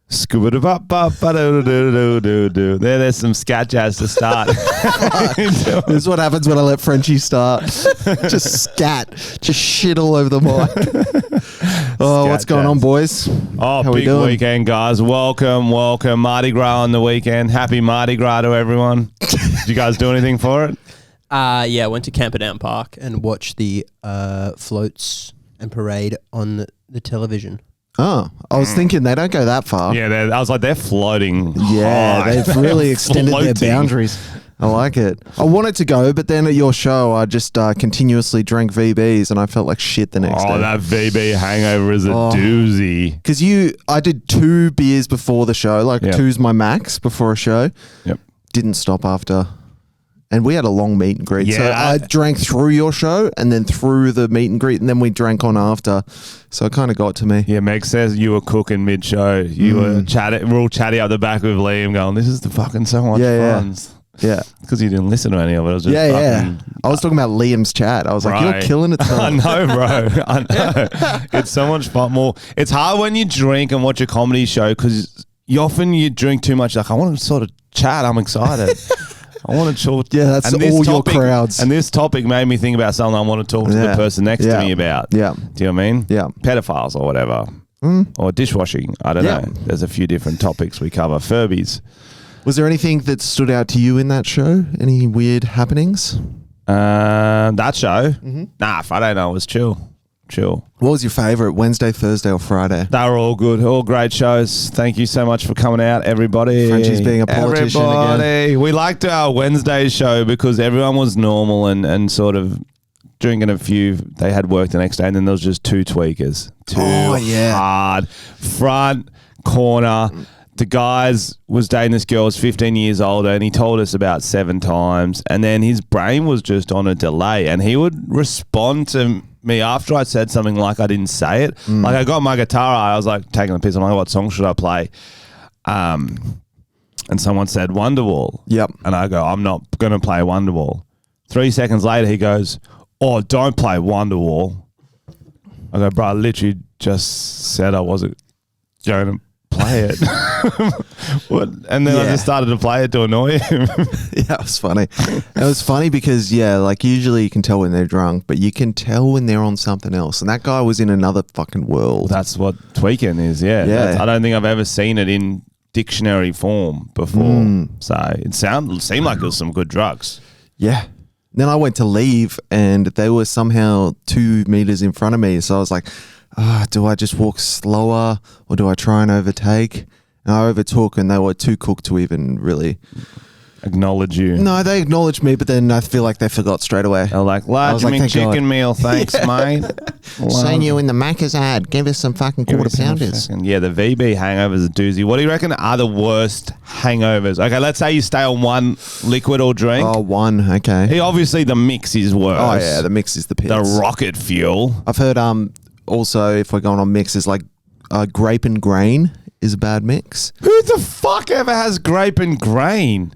Scooba-da-ba-ba-ba-da-do-do-do-do. There's some scat jazz to start. This is what happens when I let Frenchy start. Just scat. Just shit all over the mic. Oh, what's going on, boys? Oh, How big weekend, guys. Welcome. Mardi Gras on the weekend. Happy Mardi Gras to everyone. Did you guys do anything for it? Yeah, I went to Camperdown Park and watched the floats and parade on the television. Oh, I was thinking they don't go that far. Yeah, I was like, they're floating. Yeah, high. they've really extended their boundaries. I like it. I wanted to go, but then at your show, I just continuously drank VBs and I felt like shit the next day. Oh, that VB hangover is a doozy. Because I did 2 beers before the show, like 2's my max before a show. Yep. Didn't stop after. And we had a long meet and greet. Yeah. So I drank through your show and then through the meet and greet and then we drank on after. So it kind of got to me. Yeah, Meg says you were cooking mid-show. You were chatting, we're all chatty up the back with Liam going, this is the fucking so much fun. Yeah. Because you didn't listen to any of it. It was just I was talking about Liam's chat. I was like, you're killing it tonight. I know, bro. I know. It's so much fun. It's hard when you drink and watch a comedy show because you drink too much. Like, I want to sort of chat. I'm excited. I want to talk. Yeah, that's all your crowds. And this topic made me think about something I want to talk to the person next to me about. Yeah. Do you know what I mean? Yeah. Pedophiles or whatever. Or dishwashing. I don't know. There's a few different topics we cover. Furbies. Was there anything that stood out to you in that show? Any weird happenings? That show? Nah, Friday night was chill. What was your favourite, Wednesday, Thursday or Friday? They were all good. All great shows. Thank you so much for coming out, everybody. Frenchy's being a politician again. We liked our Wednesday show because everyone was normal and sort of drinking a few. They had work the next day and then there was just 2 tweakers. Hard. Front, corner. The guys was dating this girl, was 15 years older, and he told us about 7 times. And then his brain was just on a delay, and he would respond to me after I said something like I didn't say it. Like I got my guitar, I was like taking a piss. I'm like, what song should I play? And someone said Wonderwall. Yep. And I go, I'm not going to play Wonderwall. 3 seconds later, he goes, oh, don't play Wonderwall. I go, bro, I literally just said I wasn't going to play it. What? And then I just started to play it to annoy him. Yeah, it was funny. It was funny because, like usually you can tell when they're drunk, but you can tell when they're on something else. And that guy was in another fucking world. That's what tweaking is, I don't think I've ever seen it in dictionary form before. So it seemed like it was some good drugs. Yeah. Then I went to leave and they were somehow 2 meters in front of me. So I was like, do I just walk slower or do I try and overtake? And I overtook and they were too cooked to even really acknowledge you. No, they acknowledged me, but then I feel like they forgot straight away. They're like, large McChicken meal, thanks, mate. Seen you in the Macca's ad. Give us some fucking quarter pounders. Yeah, the VB hangover's a doozy. What do you reckon are the worst hangovers? Okay, let's say you stay on one liquid or drink. Oh, one, okay. Obviously, the mix is worse. Oh, yeah, the mix is the piss. The rocket fuel. I've heard also, if we're going on mixes, like grape and grain is a bad mix. Who the fuck ever has grape and grain?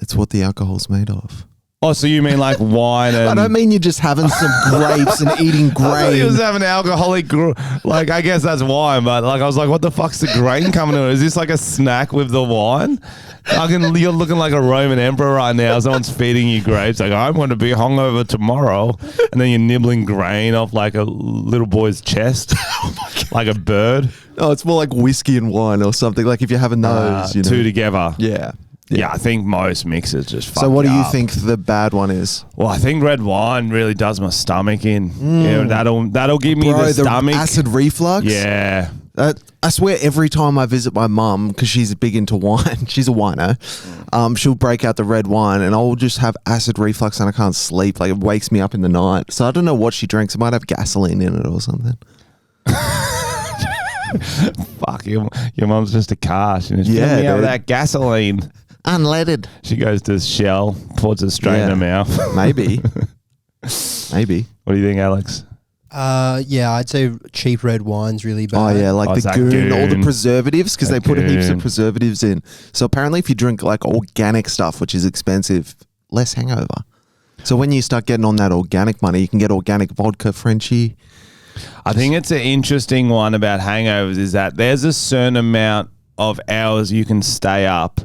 It's what the alcohol's made of. Oh, so you mean like wine and... I don't mean you're just having some grapes and eating grain. I thought he was having alcoholic... Like, I guess that's wine, but like I was like, what the fuck's the grain coming to it? Is this like a snack with the wine? You're looking like a Roman emperor right now. Someone's feeding you grapes. Like, I'm going to be hungover tomorrow. And then you're nibbling grain off like a little boy's chest. Like a bird. Oh, it's more like whiskey and wine or something. Like if you're having those, 2 together. Yeah. Yeah, I think most mixers just fuck. So what do you up. think the bad one is? Well, I think red wine really does my stomach in. Yeah, that'll give me the stomach. Acid reflux? Yeah. I swear every time I visit my mum, because she's big into wine, she's a wino, she'll break out the red wine and I'll just have acid reflux and I can't sleep. Like it wakes me up in the night. So I don't know what she drinks. It might have gasoline in it or something. Fuck, your mum's just a car. She just fill me out with that gasoline. Unleaded. She goes to Shell, pours it straight in her mouth. Maybe. What do you think, Alex? Yeah, I'd say cheap red wine's really bad. Oh yeah, like the goon, all the preservatives, because they put heaps of preservatives in. So apparently if you drink like organic stuff, which is expensive, less hangover. So when you start getting on that organic money, you can get organic vodka, Frenchy. I think it's an interesting one about hangovers is that there's a certain amount of hours you can stay up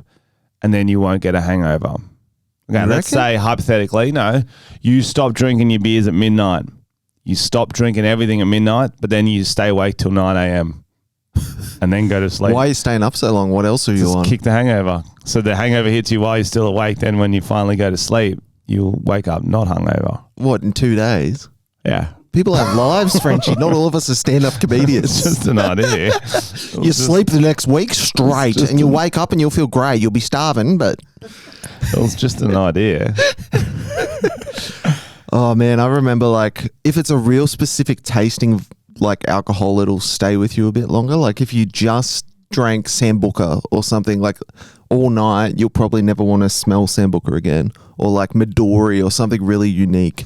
and then you won't get a hangover? Okay, let's say hypothetically, you stop drinking your beers at midnight. You stop drinking everything at midnight, but then you stay awake till 9 a.m. and then go to sleep. Why are you staying up so long? What else are you on? Kick the hangover. So the hangover hits you while you're still awake. Then when you finally go to sleep, you'll wake up not hungover. What, in 2 days? Yeah. People have lives, Frenchy. Not all of us are stand-up comedians. It's just an idea. You sleep the next week straight and you wake up and you'll feel great. You'll be starving, but... It was just an idea. Oh, man, I remember, like, if it's a real specific tasting of, like, alcohol, it'll stay with you a bit longer. Like, if you just drank Sambuca or something, like, all night, you'll probably never want to smell Sambuca again. Or, like, Midori or something really unique.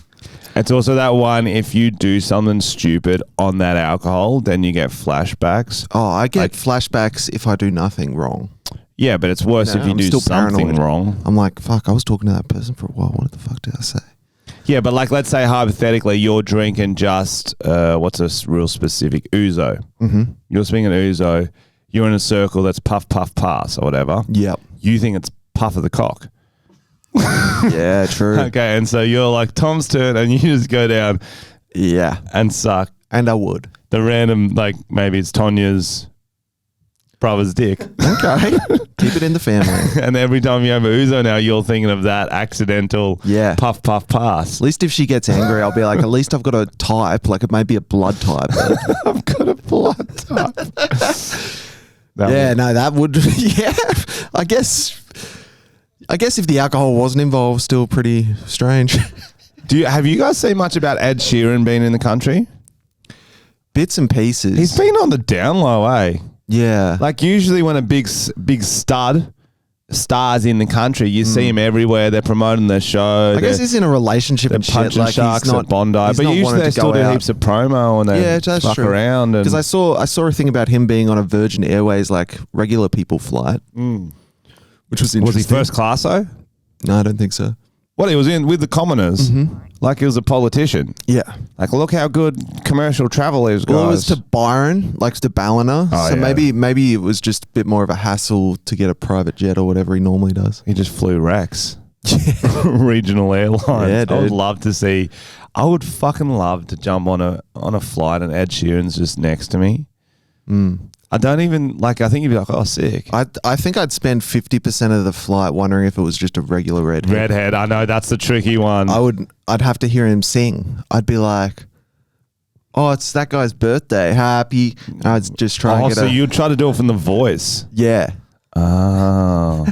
It's also that one, if you do something stupid on that alcohol, then you get flashbacks. Oh, I get flashbacks if I do nothing wrong. Yeah, but it's worse if you do something paranoid. Wrong. I'm like, fuck, I was talking to that person for a while. What the fuck did I say? Yeah, but like, let's say hypothetically you're drinking just, what's a real specific, ouzo. Mm-hmm. You're swinging ouzo. You're in a circle that's puff, puff, pass or whatever. Yep. You think it's puff of the cock. Yeah, true. Okay, and so you're like, Tom's turn, and you just go down. Yeah. And suck. And I would. The random, like, maybe it's Tonya's brother's dick. Okay. Keep it in the family. And every time you have a ouzo now, you're thinking of that accidental puff, puff, pass. At least if she gets angry, I'll be like, at least I've got a type. Like, it may be a blood type. I've got a blood type. That would, yeah. I guess if the alcohol wasn't involved, still pretty strange. Have you guys seen much about Ed Sheeran being in the country? Bits and pieces. He's been on the down low, eh? Yeah. Like usually when a big star's in the country, you see him everywhere. They're promoting their show. I guess he's in a relationship and shit. Punching like sharks he's not, at Bondi. But usually they still do heaps of promo and they fuck true. around. Because I saw a thing about him being on a Virgin Airways like regular people flight. Which was interesting. Was he first class though? No, I don't think so. Well, he was in with the commoners, like he was a politician. Yeah. Like, look how good commercial travel is, guys. Well, it was to Byron, like to Ballina. Oh, so yeah. maybe it was just a bit more of a hassle to get a private jet or whatever he normally does. He just flew Rex. Regional airlines. Yeah, dude. I would love to see. I would fucking love to jump on a flight and Ed Sheeran's just next to me. I don't even I think you'd be like, oh, sick. I think I'd spend 50% of the flight wondering if it was just a regular redhead. Redhead, I know, that's the tricky one. I'd have to hear him sing. I'd be like, oh, it's that guy's birthday. Happy. I'd just try and get so you'd try to do it from the voice. Yeah. Oh.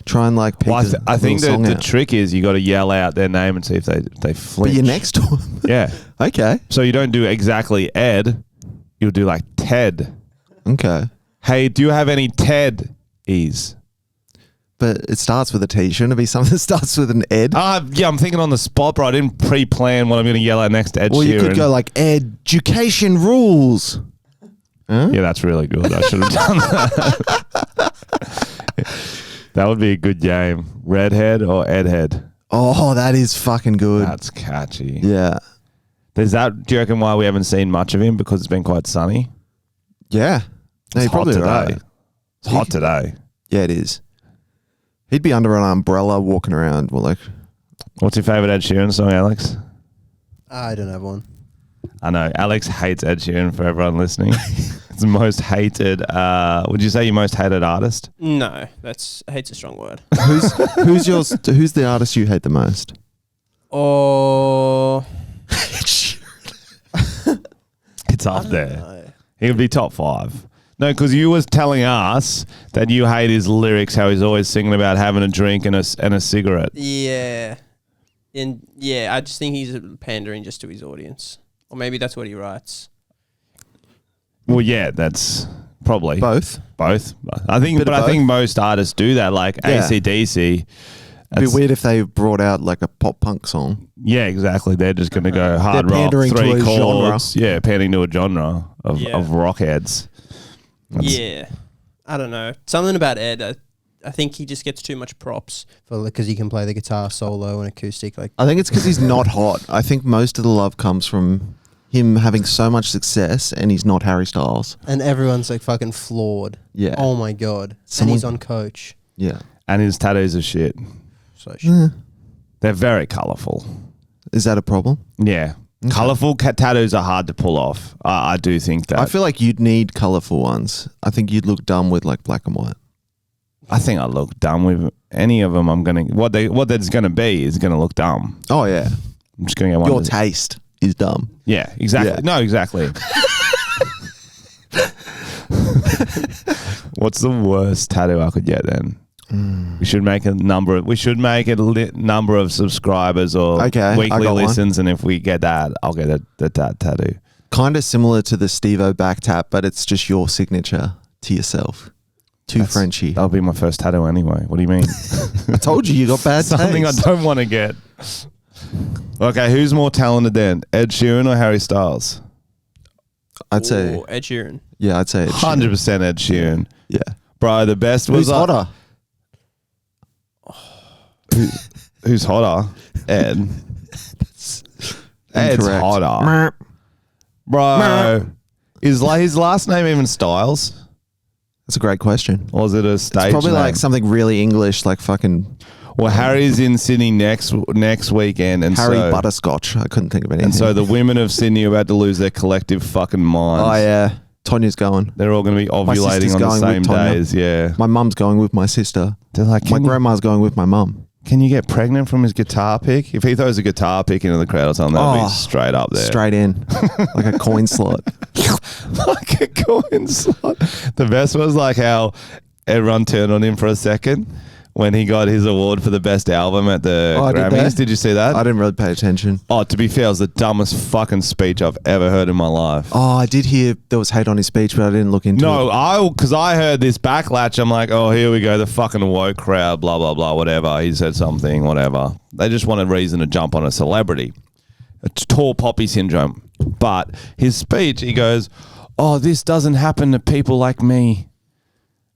Try and like pick I think the trick is you got to yell out their name and see if they flinch. But you're next to him. Yeah. Okay. So you don't do exactly Ed. You'll do like Ted. Okay. Hey, do you have any Ted-e's? But it starts with a T. Shouldn't it be something that starts with an Ed? Yeah, I'm thinking on the spot, bro. I didn't pre-plan what I'm going to yell at next to Ed Sheeran. Well, you could go like, education rules. Huh? Yeah, that's really good. I should have done that. That would be a good game. Redhead or Edhead? Oh, that is fucking good. That's catchy. Yeah. Do you reckon why we haven't seen much of him? Because it's been quite sunny? Yeah. No, it's probably hot today. Right. It's hot today. Yeah, it is. He'd be under an umbrella walking around. Well, like, what's your favourite Ed Sheeran song, Alex? I don't have one. I know. Alex hates Ed Sheeran for everyone listening. It's the most hated. Would you say your most hated artist? No, hate's a strong word. Who's the artist you hate the most? Oh, it's up there. He would be top 5. No, because you was telling us that you hate his lyrics, how he's always singing about having a drink and a cigarette. Yeah. And I just think he's pandering just to his audience. Or maybe that's what he writes. Well, yeah, that's probably. Both. I think most artists do that, like AC/DC. It'd be weird if they brought out like a pop punk song. Yeah, exactly. They're just going to go hard rock, 3 chords. Genre. Yeah, pandering to a genre of rock heads. Yeah. I don't know. Something about Ed, I think he just gets too much props because he can play the guitar solo and acoustic. Like, I think it's because he's not hot. I think most of the love comes from him having so much success and he's not Harry Styles. And everyone's like fucking flawed. Yeah. Oh my God. Someone- And he's on Coach. Yeah. And his tattoos are shit. So shit. They're very colourful. Is that a problem? Yeah. Okay. Colourful tattoos are hard to pull off. I do think that. I feel like you'd need colourful ones. I think you'd look dumb with like black and white. I think I look dumb with any of them. I'm going to... What that's going to be is going to look dumb. Oh, yeah. I'm just going to get one. Your taste is dumb. Yeah, exactly. Yeah. No, exactly. What's the worst tattoo I could get then? We should make a number. We should make a number of subscribers or weekly listens, and if we get that, I'll get that tattoo. Kind of similar to the Steve-O back tap, but it's just your signature to yourself. Frenchy. That'll be my first tattoo anyway. What do you mean? I told you got bad Something taste. I don't want to get. Okay, who's more talented then? Ed Sheeran or Harry Styles? I'd say Ed Sheeran. Yeah, I'd say Ed Sheeran. 100% Ed Sheeran. Yeah. Bro, the best was... Who's hotter? Who's hotter? Ed. Ed's hotter. Bro. Is his last name even Styles? That's a great question. Or is it a stage It's probably name? like something really English, like fucking... Well, Harry's in Sydney next weekend. And Harry so, Butterscotch. I couldn't think of anything. And so the women of Sydney are about to lose their collective fucking minds. Oh, yeah. Tanya's going. They're all going to be ovulating sister's on the going same with Tonya. days. Yeah. My mum's going with my sister. They're like, My grandma's going with my mum. can you get pregnant from his guitar pick? If he throws a guitar pick into the crowd or something, that'll be straight up there. Straight in. Like a coin slot. Like a coin slot. The best was like how everyone turned on him for a second when he got his award for the best album at the Grammys. Did you see that? I didn't really pay attention. Oh, to be fair, it was the dumbest fucking speech I've ever heard in my life. Oh, I did hear there was hate on his speech, but I didn't look into it. Because I heard this backlash. I'm like, oh, here we go. The fucking woke crowd, blah, blah, blah, whatever. He said something, whatever. They just wanted reason to jump on a celebrity. It's tall poppy syndrome. But his speech, he goes, oh, this doesn't happen to people like me.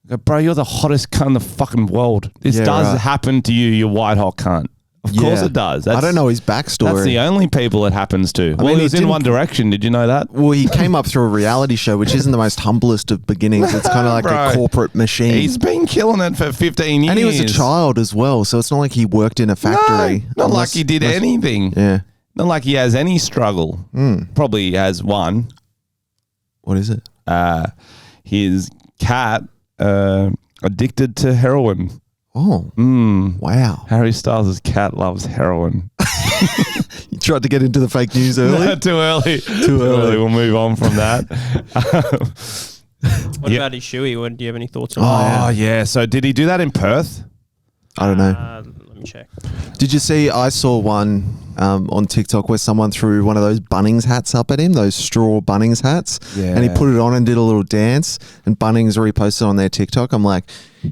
I go, bro, you're the hottest cunt in the fucking world. This does happen to you, you white hot cunt. Of course it does. I don't know his backstory. That's the only people it happens to. I mean, he was in One Direction. Did you know that? Well, he came up through a reality show, which isn't the most humblest of beginnings. It's kind of like a corporate machine. He's been killing it for 15 years. And he was a child as well, so it's not like he worked in a factory. No, not like he did anything. Yeah. Not like he has any struggle. Probably has one. What is it? His cat addicted to heroin. Oh. Wow. Harry Styles' cat loves heroin. You tried to get into the fake news early? No, too early. Too early. We'll move on from that. What about his shoey? Do you have any thoughts on Oh, yeah. So did he do that in Perth? I don't know. Let me check. Did you see, I saw one on TikTok where someone threw one of those Bunnings hats up at him, those straw Bunnings hats, and he put it on and did a little dance, and Bunnings reposted on their TikTok. I'm like,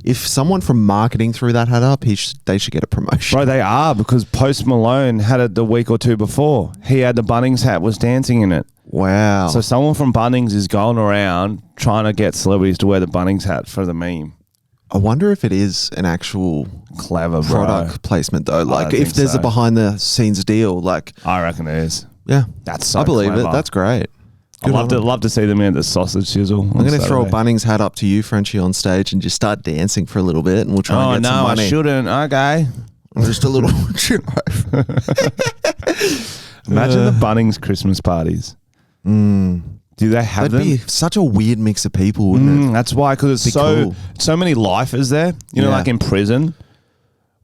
if someone from marketing threw that hat up, they should get a promotion. Bro, they are, because Post Malone had it the week or two before. He had the Bunnings hat, was dancing in it. Wow. So someone from Bunnings is going around trying to get celebrities to wear the Bunnings hat for the meme. I wonder if it is an actual clever product placement though. Like if there's a behind the scenes deal, like I reckon it is. Yeah, that's so I believe clever. it. That's great. I'd love to see them in the sausage sizzle. I'm going to throw a Bunnings hat up to you, Frenchy, on stage and just start dancing for a little bit, and we'll try and get some money. I shouldn't. Okay, just a little. Imagine the Bunnings Christmas parties. Do they have them? That'd be such a weird mix of people, wouldn't it? That's why, because it's so many lifers there. You know, like in prison,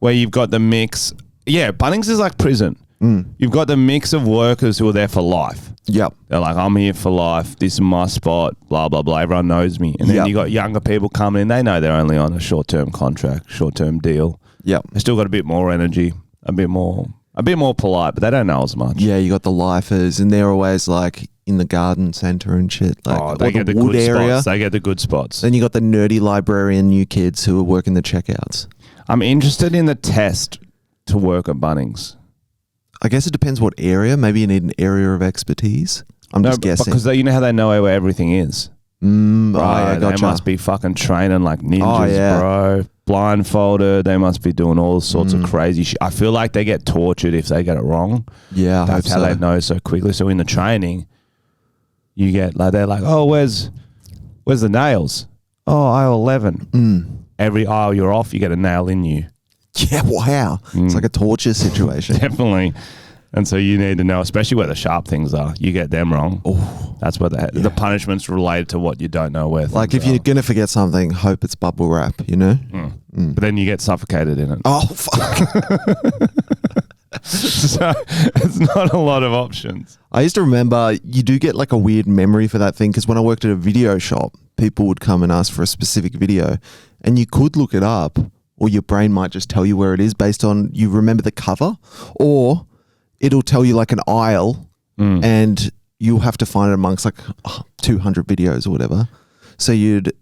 where you've got the mix. Yeah, Bunnings is like prison. You've got the mix of workers who are there for life. Yep. They're like, I'm here for life. This is my spot. Blah, blah, blah. Everyone knows me. And then you got younger people coming in. They know they're only on a short-term contract, short-term deal. Yep. They still got a bit more energy, a bit more polite, but they don't know as much. Yeah, you got the lifers, and they're always like in the garden centre and shit. Like, they get the wood good area. spots. They get the good spots. Then you got the nerdy librarian new kids who are working the checkouts. I'm interested in the test to work at Bunnings. I guess it depends what area. Maybe you need an area of expertise. I'm just guessing. Because you know how they know where everything is. Gotcha. They must be fucking training like ninjas, bro. Blindfolded. They must be doing all sorts of crazy shit. I feel like they get tortured if they get it wrong. Yeah, That's how they know so quickly. So in the training, you get like they're like, oh, where's the nails? Oh, aisle 11. Every aisle you're off, you get a nail in you. Yeah, wow. It's like a torture situation. Definitely. And so you need to know, especially where the sharp things are. You get them wrong. Oh, that's where the punishment's related to what you don't know where. Like if you're gonna forget something, hope it's bubble wrap. You know. But then you get suffocated in it. Oh fuck. So it's not a lot of options. I used to remember you do get like a weird memory for that thing because when I worked at a video shop, people would come and ask for a specific video and you could look it up or your brain might just tell you where it is based on you remember the cover or it'll tell you like an aisle and you'll have to find it amongst like 200 videos or whatever. So you'd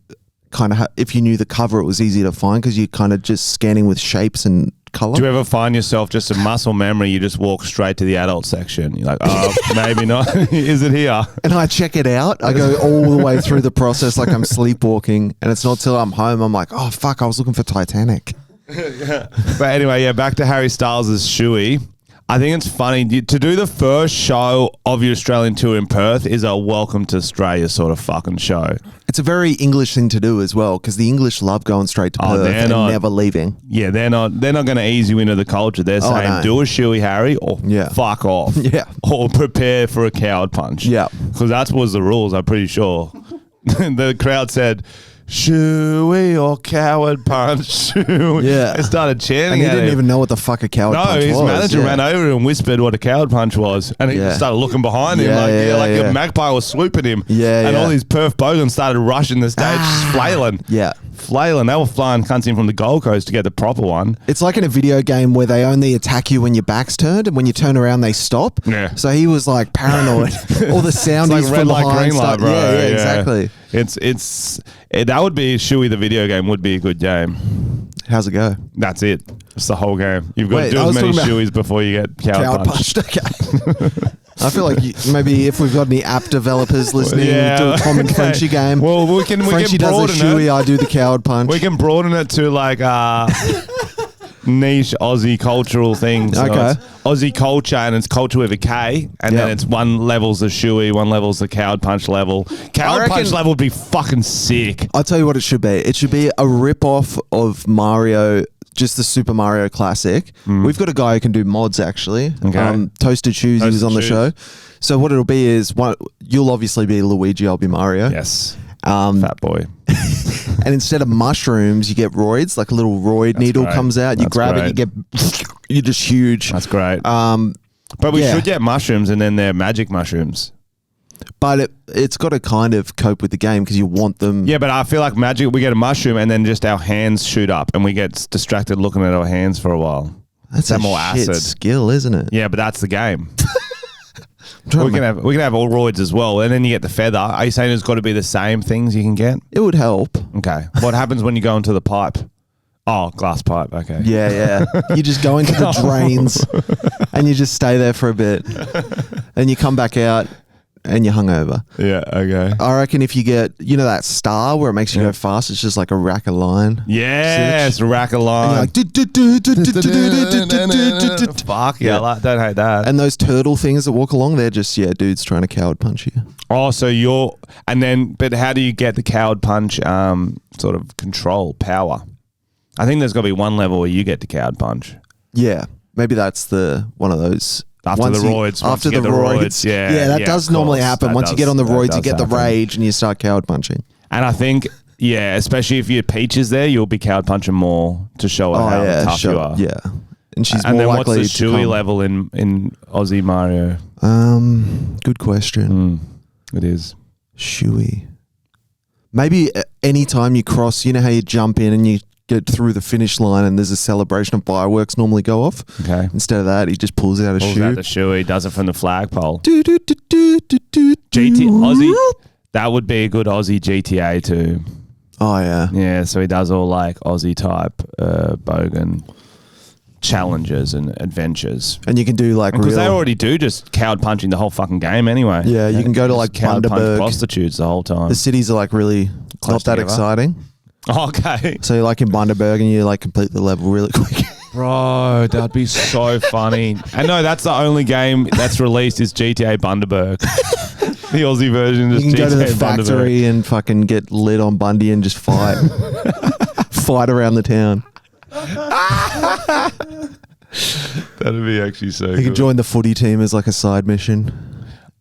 kind of if you knew the cover, it was easy to find because you're kind of just scanning with shapes and color. Do you ever find yourself just a muscle memory? You just walk straight to the adult section. You're like, oh, maybe not. Is it here? And I check it out. I go all the way through the process like I'm sleepwalking. And it's not till I'm home. I'm like, oh, fuck, I was looking for Titanic. But anyway, yeah, back to Harry Styles' Shoey. I think it's funny to do the first show of your Australian tour in Perth is a welcome to Australia sort of fucking show. It's a very English thing to do as well because the English love going straight to Perth and never leaving. Yeah, they're not going to ease you into the culture. They're saying do a shoey, Harry, or fuck off. Yeah. Or prepare for a coward punch. Yeah. Because that was the rules, I'm pretty sure. The crowd said, shoey or coward punch. Shoey. Yeah. They started chanting and he didn't even know what the fuck a coward punch was. No, his manager ran over and whispered what a coward punch was. And he started looking behind him like a magpie was swooping him. Yeah, and all these Perth bogans started rushing the stage, flailing. Yeah. Flailing. They were flying cunts in from the Gold Coast to get the proper one. It's like in a video game where they only attack you when your back's turned and when you turn around they stop. Yeah. So he was like paranoid. All the sound it's like red light, green light, bro. Yeah, exactly. That would be Shoey the video game would be a good game. How's it go? That's it. It's the whole game. You've got to do as many Shoeys before you get coward punched. Okay. I feel like maybe if we've got any app developers listening, do a common Frenchy game. Well, Frenchy does the shoey, I do the coward punch. We can broaden it to like niche Aussie cultural things. So okay. Aussie culture, and it's culture with a K, and then it's one level's the shoey, one level's the coward punch level. Coward punch level would be fucking sick. I'll tell you what it should be. It should be a rip-off of Mario, just the Super Mario Classic. We've got a guy who can do mods, actually. Okay. Toasted Shoes, he was on the show. So what it'll be is, you'll obviously be Luigi, I'll be Mario. Yes. Fat boy. And instead of mushrooms, you get roids, like a little roid needle comes out. You grab it, you're just huge. That's great. But we should get mushrooms, and then they're magic mushrooms. But it's got to kind of cope with the game because you want them. Yeah, but I feel like magic, we get a mushroom and then just our hands shoot up and we get distracted looking at our hands for a while. That's a more acid skill, isn't it? Yeah, but that's the game. we can have all roids as well, and then you get the feather. Are you saying it's got to be the same things you can get? It would help. Okay. What happens when you go into the pipe? Oh, glass pipe. Okay. Yeah. You just go into the drains and you just stay there for a bit. And you come back out and you're hungover. Yeah, okay. I reckon if you get, that star where it makes you go fast, it's just like a rack of line. Yes, rack of line. And you're like, fuck yeah, don't hate that. And those turtle things that walk along, they're just, dudes trying to coward punch you. Oh, so but how do you get the coward punch sort of control, power? I think there's got to be one level where you get the coward punch. Yeah, maybe that's one of those. After the roids. Yeah, that does normally happen. Once you get on the roids, you get the rage and you start coward punching. And I think, especially if your Peach is there, you'll be coward punching more to show her how tough you are. Yeah. And she's more likely what's the shoey level in Aussie Mario? Good question. It is. Shoey. Maybe anytime you cross, you know how you jump in and you get through the finish line and there's a celebration of fireworks normally go off. Okay. Instead of that, he just pulls out a shoe. Pulls out the shoey, does it from the flagpole. GT Aussie. That would be a good Aussie GTA too. Oh yeah. Yeah, so he does all like Aussie type bogan challenges and adventures. And you can do like because they already do just coward punching the whole fucking game anyway. Yeah, you can go to like coward punch Bundaberg. Prostitutes the whole time. The cities are like really close not that together. exciting. Okay. So you're like in Bundaberg and you like complete the level really quick. Bro, that'd be so funny. And no, that's the only game that's released is GTA Bundaberg. The Aussie version. Just You can go to the GTA factory and fucking get lit on Bundy and just fight. Fight around the town. That'd be actually so You good. can join the footy team as like a side mission.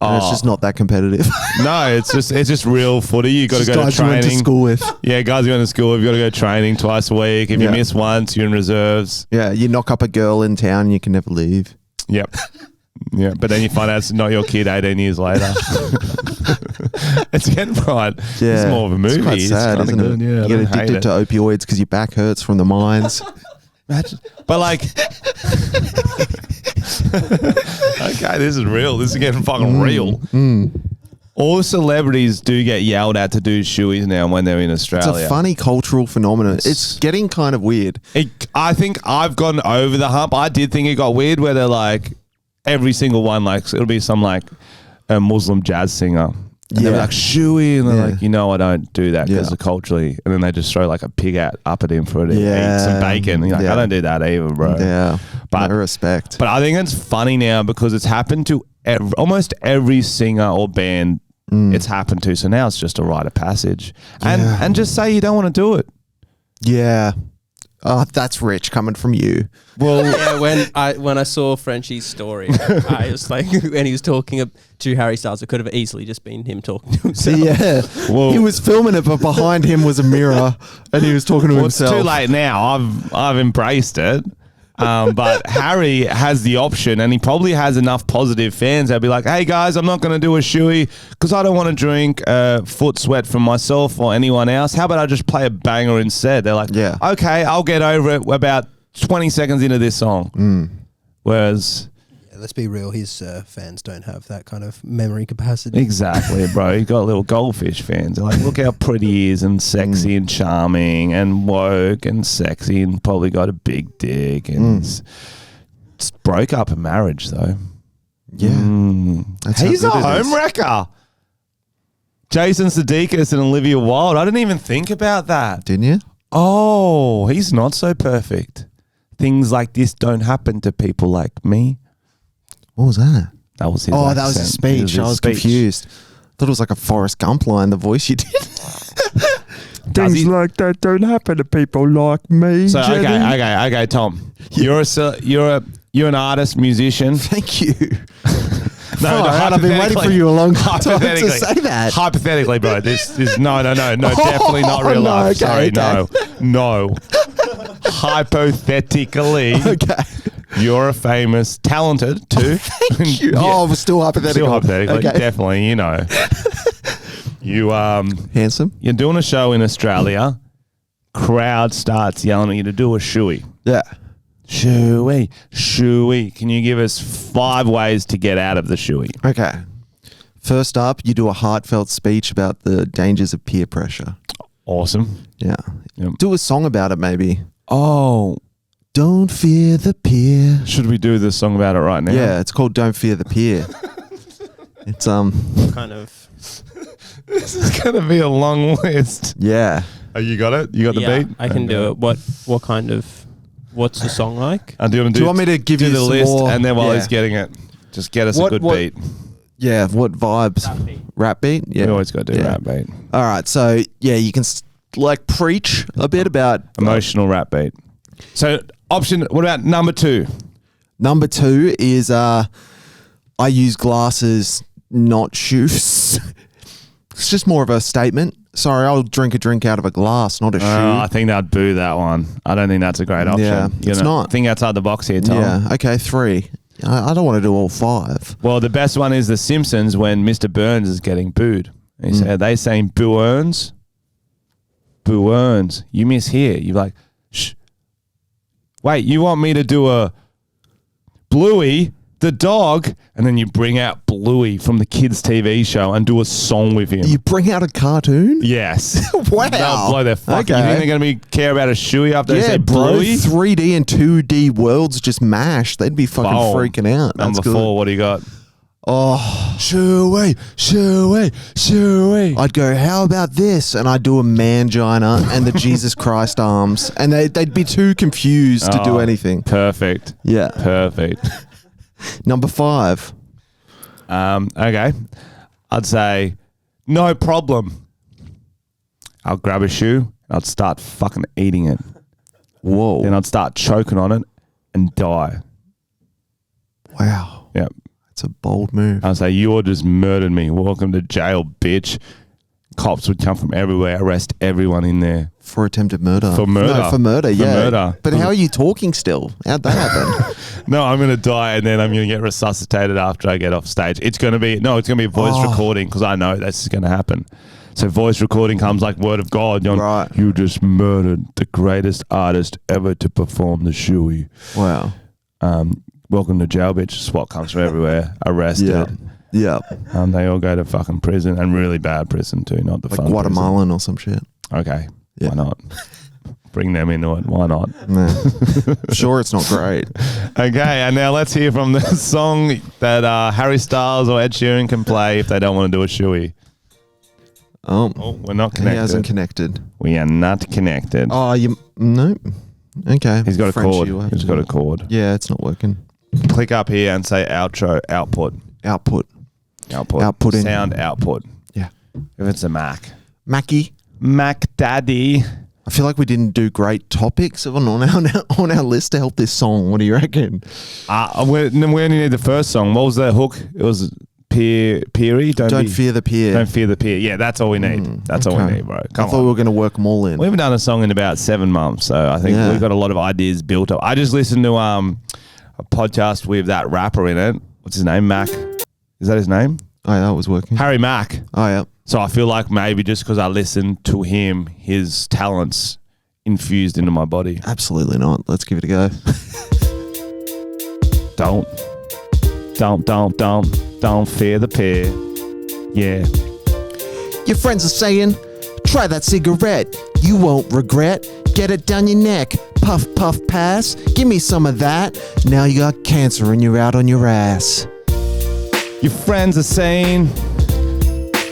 And it's just not that competitive. No, it's just real footy. You got to Just go to guys you went training. to school with. Yeah, guys going to school. You've got to go training twice a week. If you Yeah. miss once, you're in reserves. Yeah, you knock up a girl in town and you can never leave. Yep. Yeah, but then you find out it's not your kid 18 years later. It's getting right. Yeah, It's more of a movie. It's quite sad, kinda isn't it? good. Yeah, I you don't get hate addicted it. to opioids because your back hurts from the mines. Imagine. But like, okay, this is real. This is getting fucking real. All celebrities do get yelled at to do shoeies now when they're in It's Australia. a funny cultural phenomenon. It's getting kind of weird. I think I've gotten over the hump. I did think it got weird where they're like, every single one, like, it'll be some like a Muslim jazz singer. And they're Yeah. like, shoey. And they're Yeah. like, I don't do that because Yeah. culturally. And then they just throw like a pig up at him for it to Yeah. eat some bacon. You're like, Yeah. I don't do that either, bro. Yeah, But- no respect. But I think it's funny now because it's happened to almost every singer or band it's happened to. So now it's just a rite of passage. Yeah. And just say you don't want to do it. Yeah. Oh, that's rich coming from you. Well, Yeah, when I saw Frenchy's story, I was like, when he was talking to Harry Styles, it could have easily just been him talking to himself. Yeah. Well- he was filming it, but behind him was a mirror and he was talking to well, it's himself. too late now. I've embraced it. But Harry has the option, and he probably has enough positive fans. They'll be like, "Hey guys, I'm not going to do a shoey because I don't want to drink foot sweat from myself or anyone else. How about I just play a banger instead?" They're like, Yeah. okay, I'll get over it about 20 seconds into this song." Whereas, Yeah, let's be real, his fans don't have that kind of memory capacity. exactly, bro, you got little goldfish fans. They're like, look how pretty he is and sexy and charming and woke and sexy and probably got a big dick and it's broke up a marriage though. Yeah. That's how He's a good it is. home wrecker. Jason Sudeikis and Olivia Wilde. I didn't even think about that. Didn't you? Oh, he's not so perfect. Things like this don't happen to people like me. What was that? That was his Oh, that was a accent. It speech. his I was speech. confused. Thought it was like a Forrest Gump line, the voice you did. Does he- like that don't happen to people like me. So Jenny. okay, Tom. You're an artist, musician. Thank you. No, I've been waiting for you a long time to hypothetically- say that. Hypothetically, bro, this is no, definitely not real no, life. okay, Sorry, okay. no. Hypothetically, Okay. you're a famous, talented too. Thank you. Yeah. Oh, we're still hypothetical. Still hypothetically, Okay. definitely, You Handsome. you're doing a show in Australia. Crowd starts yelling at you to do a shoey. Yeah. Shoey. Can you give us 5 ways to get out of the shoey? Okay. First up, you do a heartfelt speech about the dangers of peer pressure. Awesome. Yeah. Yep. Do a song about it, maybe. Oh, Don't fear the peer. should we do this song about it right now? Yeah, it's called Don't Fear the Peer. It's Kind of. This is gonna be a long list. yeah. Oh, you got it? You got the Yeah, beat? I can do it. What kind of? What's the song like? Do you want Do you want me to give you the some list more? and then while Yeah. he's getting it, just get us a What- good what- beat. Yeah, what vibes? Rap beat? Yeah. We always got to do Yeah. rap beat. All right, so yeah, you can like preach a bit about Emotional rap beat. So what about number 2? Number 2 is I use glasses, not shoes. It's just more of a statement. Sorry, I'll drink a drink out of a glass, not a shoe. I think they'd boo that one. I don't think that's a great option. Yeah, it's not. Think outside the box here, Tom. Yeah, okay, 3. I don't want to do all 5. Well, the best one is The Simpsons when Mr. Burns is getting booed. He said, "Are they saying boo earns? Boo earns. You miss here." You're like, shh. Wait, you want me to do a Bluey, the dog, and then you bring out Bluey from the kids' TV show and do a song with him. You bring out a cartoon? Yes. Wow. They'll blow their fucking. Okay. You think they're going to care about a shoey after they Yeah, say bro. Bluey? 3D and 2D worlds just mashed. They'd be fucking Boom. freaking out. That's Number good. 4, what do you got? Oh, Shoey. I'd go, how about this? And I'd do a mangina and the Jesus Christ arms. And they'd be too confused to do Oh, anything. Perfect. Yeah. Perfect. Number 5. Okay. I'd say, no problem. I'll grab a shoe. I'd start fucking eating it. Whoa. Then I'd start choking on it and die. Wow. Yeah. It's a bold move. I'd say, you all just murdered me. Welcome to jail, bitch. Cops would come from everywhere, arrest everyone in there. For attempted murder. For murder. No, for murder, yeah. Murder. But how are you talking still? How'd that happen? No, I'm going to die and then I'm going to get resuscitated after I get off stage. It's going to be a voice recording because I know this is going to happen. So voice recording comes like word of God. Right. You just murdered the greatest artist ever to perform the shoey. Wow. Welcome to jail, bitch. SWAT comes from everywhere. Arrested. Yeah. They all go to fucking prison and really bad prison too, not the Like fun Guatemalan or some shit. prison. Okay. Yeah. Why not? Bring them into it. Why not? Nah. Sure, it's not great. Okay, and now let's hear from the song that Harry Styles or Ed Sheeran can play if they don't want to do a shoey. Oh, We're not connected. he hasn't connected. We are not connected. Oh, no. Okay. He's got a Frenchy, cord. you'll have He's to got do a it. cord. Yeah, it's not working. Click up here and say outro, output. Output. Output in. Sound output. Yeah. If it's a Mac. Mackie. Mac Daddy. I feel like we didn't do great topics on our list to help this song. What do you reckon? We only need the first song. What was the hook? It was Peary. Don't fear the peer. Don't fear the peer. Yeah, that's all we need. That's all we need, bro. I Come thought on. we were going to work them all in. We haven't done a song in about 7 months, so I think we've got a lot of ideas built up. I just listened to a podcast with that rapper in it. What's his name? Mac. Is that his name? Oh, yeah, that was working. Harry Mack. Oh, yeah. So I feel like maybe just because I listened to him, his talents infused into my body. Absolutely not. Let's give it a go. Don't fear the peer. Yeah. Your friends are saying, try that cigarette. You won't regret. Get it down your neck. Puff, puff, pass. Give me some of that. Now you got cancer and you're out on your ass. Your friends are saying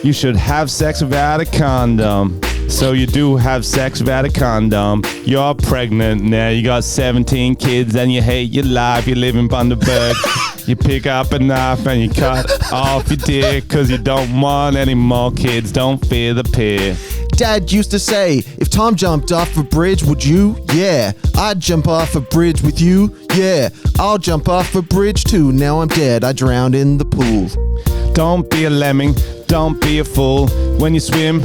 you should have sex without a condom. So you do have sex without a condom. You're pregnant now. You got 17 kids and you hate your life. You live in Bundaberg. You pick up a knife and you cut off your dick because you don't want any more kids. Don't fear the peer. Dad used to say, if Tom jumped off a bridge, would you? Yeah. I'd jump off a bridge with you. Yeah. I'll jump off a bridge too. Now I'm dead. I drowned in the pool. Don't be a lemming. Don't be a fool. When you swim,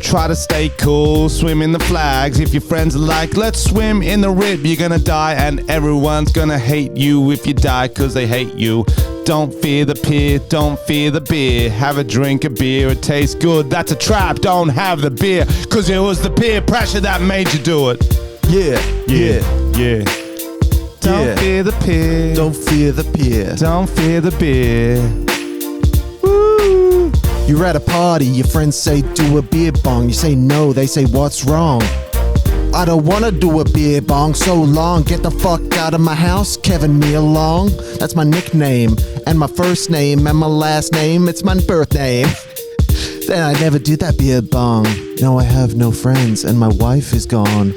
try to stay cool. Swim in the flags. If your friends are like, let's swim in the rib, you're gonna die and everyone's gonna hate you if you die cause they hate you. Don't fear the peer, don't fear the beer. Have a drink of beer, it tastes good. That's a trap, don't have the beer cause it was the peer pressure that made you do it. Yeah. Don't fear the peer. Don't fear the peer. Don't fear the beer. Woo. You're at a party, your friends say do a beer bong. You say no, they say what's wrong? I don't wanna do a beer bong, so long. Get the fuck out of my house, Kevin me along. That's my nickname, and my first name, and my last name, it's my birth name. Then I never did that beer bong. Now I have no friends, and my wife is gone.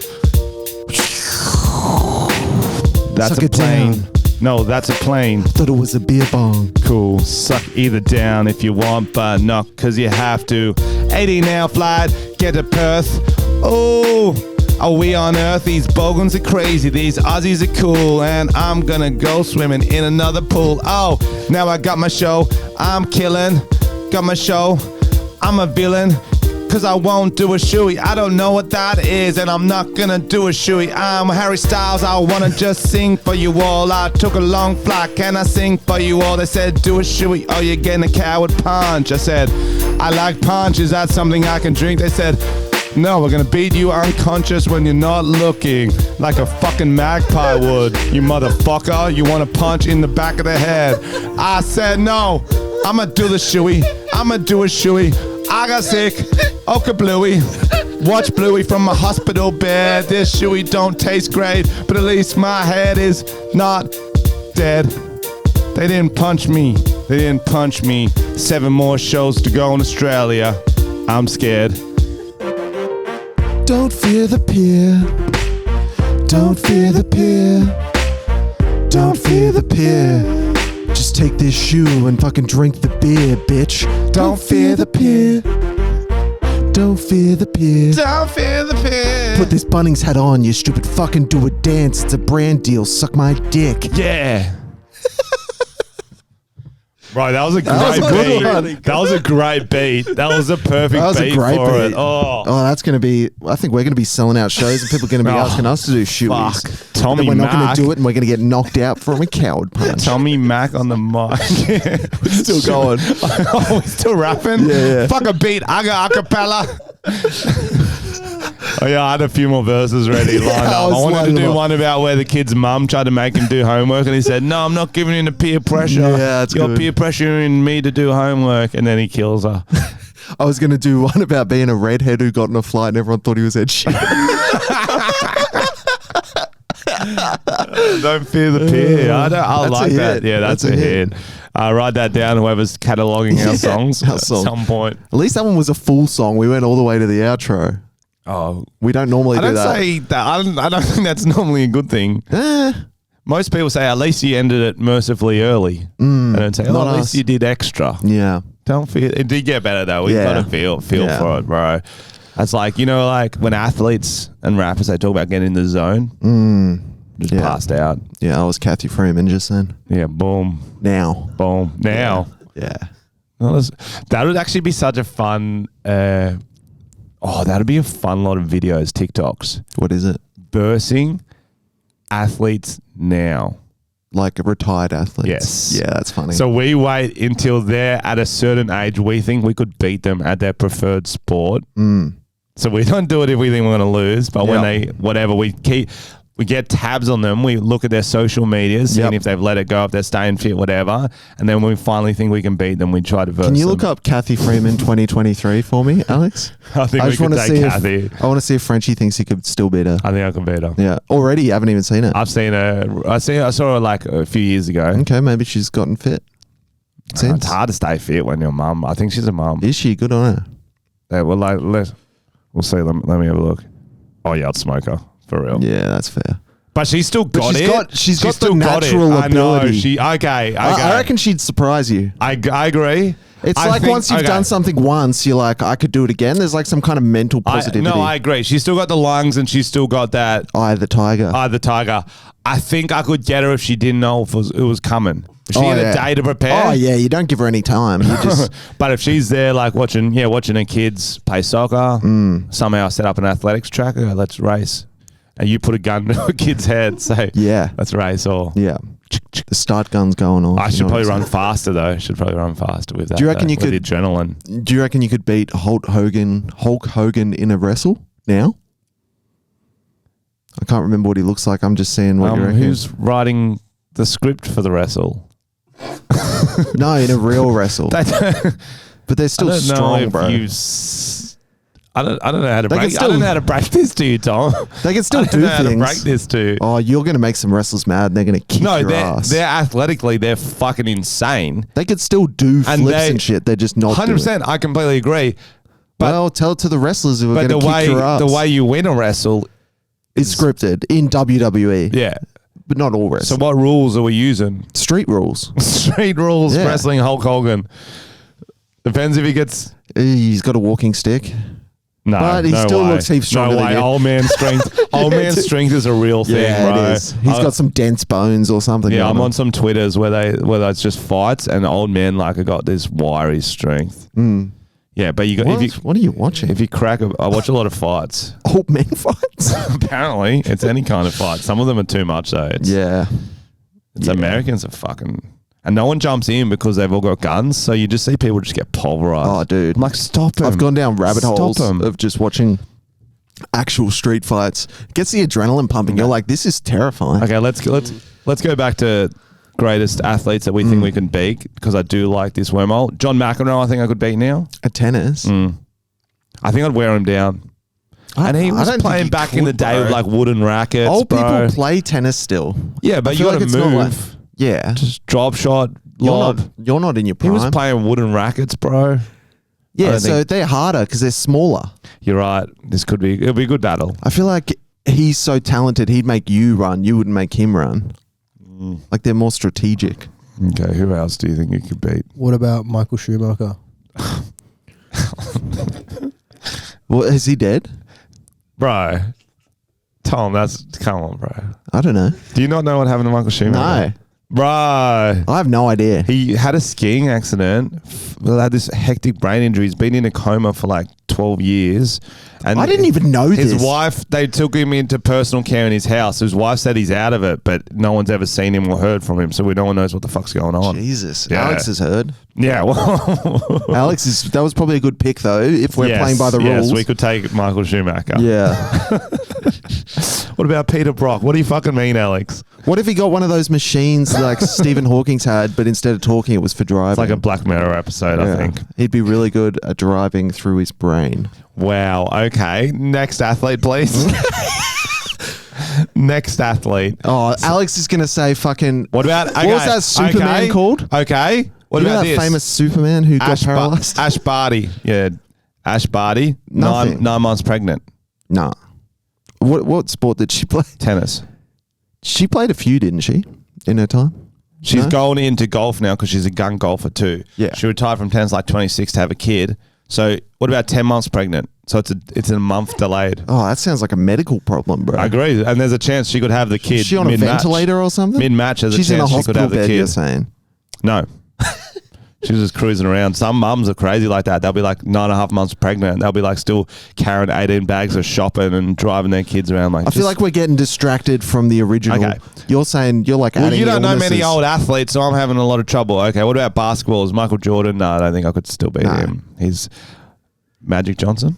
That's Suck a it plane. down. No, that's a plane. Thought it was a beer bong. Cool. Suck either down if you want, but not cause you have to. 18-hour flight, get to Perth. Oh, are we on Earth? These bogans are crazy, these Aussies are cool, and I'm gonna go swimming in another pool. Oh, now I got my show, I'm killing. Got my show, I'm a villain. Cause I won't do a shoey. I don't know what that is, and I'm not gonna do a shoey. I'm Harry Styles, I wanna just sing for you all. I took a long flight, can I sing for you all? They said, do a shoey, oh, you're getting a coward punch. I said, I like punch, is that something I can drink? They said, no, we're gonna beat you unconscious when you're not looking, like a fucking magpie would. You motherfucker, you wanna punch in the back of the head. I said, no, I'ma do the shoey, I'ma do a shoey. I got sick, okay bluey. Watch Bluey from my hospital bed. This shoey don't taste great, but at least my head is not dead. They didn't punch me, they didn't punch me. 7 more shows to go in Australia. I'm scared. Don't fear the peer. Don't fear the peer. Don't fear the peer. Just take this shoe and fucking drink the beer, bitch. Don't fear the peer. Don't fear the peer. Don't fear the peer. Put this Bunnings hat on, you stupid fucking do a dance. It's a brand deal. Suck my dick. Yeah. Right, that was a great beat. That was a great beat. That was a perfect beat. That was a great beat. It. Oh, that's going to be. I think we're going to be selling out shows, and people are going to be asking us to do shoeies. Tommy Mac. We're not going to do it, and we're going to get knocked out from a coward punch. Tommy Mac on the mic. We're still going. Oh, we're still rapping. Yeah. Fuck a beat. I got acapella. Oh yeah, I had a few more verses ready lined up. I wanted to do one about where the kid's mum tried to make him do homework, and he said, "No, I'm not giving in to peer pressure. Yeah, that's You're good. peer pressuring me to do homework," and then he kills her. I was going to do one about being a redhead who got in a flight and everyone thought he was Ed Sheeran. Don't fear the peer. I like that. Yeah, that's a hit. Write that down. Whoever's cataloging our songs at some point. At least that one was a full song. We went all the way to the outro. Oh, we don't normally do that. I don't think that's normally a good thing. Most people say at least you ended it mercifully early. And don't say, at least you did extra. Yeah. Don't feel it did get better though. We've got to feel for it, bro. That's like, like when athletes and rappers, they talk about getting in the zone. Just passed out. Yeah, I was Kathy Freeman just then. Yeah, boom. Now. Yeah. Well, that would actually be such a fun that'd be a fun lot of videos, TikToks. What is it? Bursing athletes now. Like retired athletes. Yes. Yeah, that's funny. So we wait until they're at a certain age. We think we could beat them at their preferred sport. So we don't do it if we think we're going to lose. But when we get tabs on them. We look at their social medias, seeing if they've let it go, if they're staying fit, whatever. And then when we finally think we can beat them, we try to verse them. Can you look up Kathy Freeman 2023 for me, Alex? I think we could take Kathy. I want to see if Frenchy thinks he could still beat her. I think I can beat her. Yeah. Already? You haven't even seen it? I've seen her. I saw her like a few years ago. Okay, maybe she's gotten fit. It's hard to stay fit when you're a mum. I think she's a mum. Is she? Good on her. Yeah, well, we'll see. Let me have a look. Oh, yeah, I'd smoke her. For real. Yeah, that's fair. But she's still got it. She's got the natural ability. I know. I reckon she'd surprise you. I agree. It's like once you've done something once, you're like, I could do it again. There's like some kind of mental positivity. I agree. She's still got the lungs and she's still got that. Eye of the tiger. I think I could get her if she didn't know it was coming. If she had a day to prepare. Oh, yeah. You don't give her any time. You just but if she's there like watching her kids play soccer, somehow set up an athletics track, let's race. And you put a gun to a kid's head, say, let's race or... Yeah. The start gun's going off. I should probably run faster though. Should probably run faster with that. Do you reckon with the adrenaline? Do you reckon you could beat Hulk Hogan in a wrestle now? I can't remember what he looks like. I'm just saying what you reckon. Who's writing the script for the wrestle? No, in a real wrestle. But they're still strong, bro. I don't know how to break. I don't know how to break this to you, Tom. They can still do things. How to break this to. Oh, you're going to make some wrestlers mad. And they're going to kick your ass. They're athletically, they're fucking insane. They could still do flips and shit. They're just not. 100%. I completely agree. But well, tell it to the wrestlers who are going to kick your ass. The way you win a wrestle is scripted in WWE. Yeah. But not all wrestling. So what rules are we using? Street rules. Street rules. Yeah. Wrestling Hulk Hogan. Depends if he gets. He's got a walking stick. No, but he still looks heaps stronger than you. Old man strength. Old man strength is a real thing, bro. It is. He's got some dense bones or something. Yeah, I'm on some Twitters where it's just fights and old men have got this wiry strength. Yeah, but you got. What are you watching? If you crack, I watch a lot of fights. Old men fights. Apparently, it's any kind of fight. Some of them are too much though. Americans are fucking. And no one jumps in because they've all got guns. So you just see people just get pulverized. Oh, dude. I'm like, stop them. I've gone down rabbit holes of just watching actual street fights. It gets the adrenaline pumping. Okay. You're like, this is terrifying. Okay, let's go back to greatest athletes that we think we can beat, because I do like this wormhole. John McEnroe, I think I could beat now. At tennis? I think I'd wear him down. And he was playing back in the day with like wooden rackets. Old people play tennis still. Yeah, but you got to move. Yeah. Just drop shot, lob. You're not in your prime. He was playing wooden rackets, bro. Yeah, so they're harder because they're smaller. You're right. It'll be a good battle. I feel like he's so talented, he'd make you run. You wouldn't make him run. Like they're more strategic. Okay, who else do you think you could beat? What about Michael Schumacher? Well, is he dead? Bro, Tom, come on, bro. I don't know. Do you not know what happened to Michael Schumacher? No. Bro. I have no idea. He had a skiing accident, had this hectic brain injury. He's been in a coma for like 12 years. And I didn't even know his this. wife, they took him into personal care in his house. His wife said he's out of it, but no one's ever seen him or heard from him, so no one knows what the fuck's going on. Jesus. Yeah. Alex has heard. Yeah, well. That was probably a good pick, though, if we're playing by the rules. Yes, we could take Michael Schumacher. Yeah. What about Peter Brock? What do you fucking mean, Alex? What if he got one of those machines like Stephen Hawking's had, but instead of talking, it was for driving? It's like a Black Mirror episode, I think. He'd be really good at driving through his brain. Wow. Okay. Next athlete, please. Next athlete. Oh, Alex is going to say fucking... What about... Okay, what was that Superman called? Okay. What you know about that this? famous Superman who got paralyzed? Ash Barty. Yeah. Ash Barty. Nothing. 9 months pregnant. Nah. What sport did she play? Tennis. She played a few, didn't she, in her time? She's No? going into golf now because she's a gun golfer too. Yeah. She retired from tennis like 26 to have a kid. So what about 10 months pregnant? So it's a month delayed. Oh, that sounds like a medical problem, bro. I agree. And there's a chance she could have the kid Is she on a mid-match. ventilator or something? Mid-match, there's She's a in a chance she could hospital have the bed, kid. you're saying? No. She was just cruising around. Some mums are crazy like that. They'll be like 9.5 months pregnant. And they'll be like still carrying 18 bags of shopping and driving their kids around. Like I feel like we're getting distracted from the original. Okay. You're saying you're like well, adding you don't know many illnesses. old athletes, so I'm having a lot of trouble. Okay, what about basketball? Is Michael Jordan? No, I don't think I could still beat No. him. He's Magic Johnson.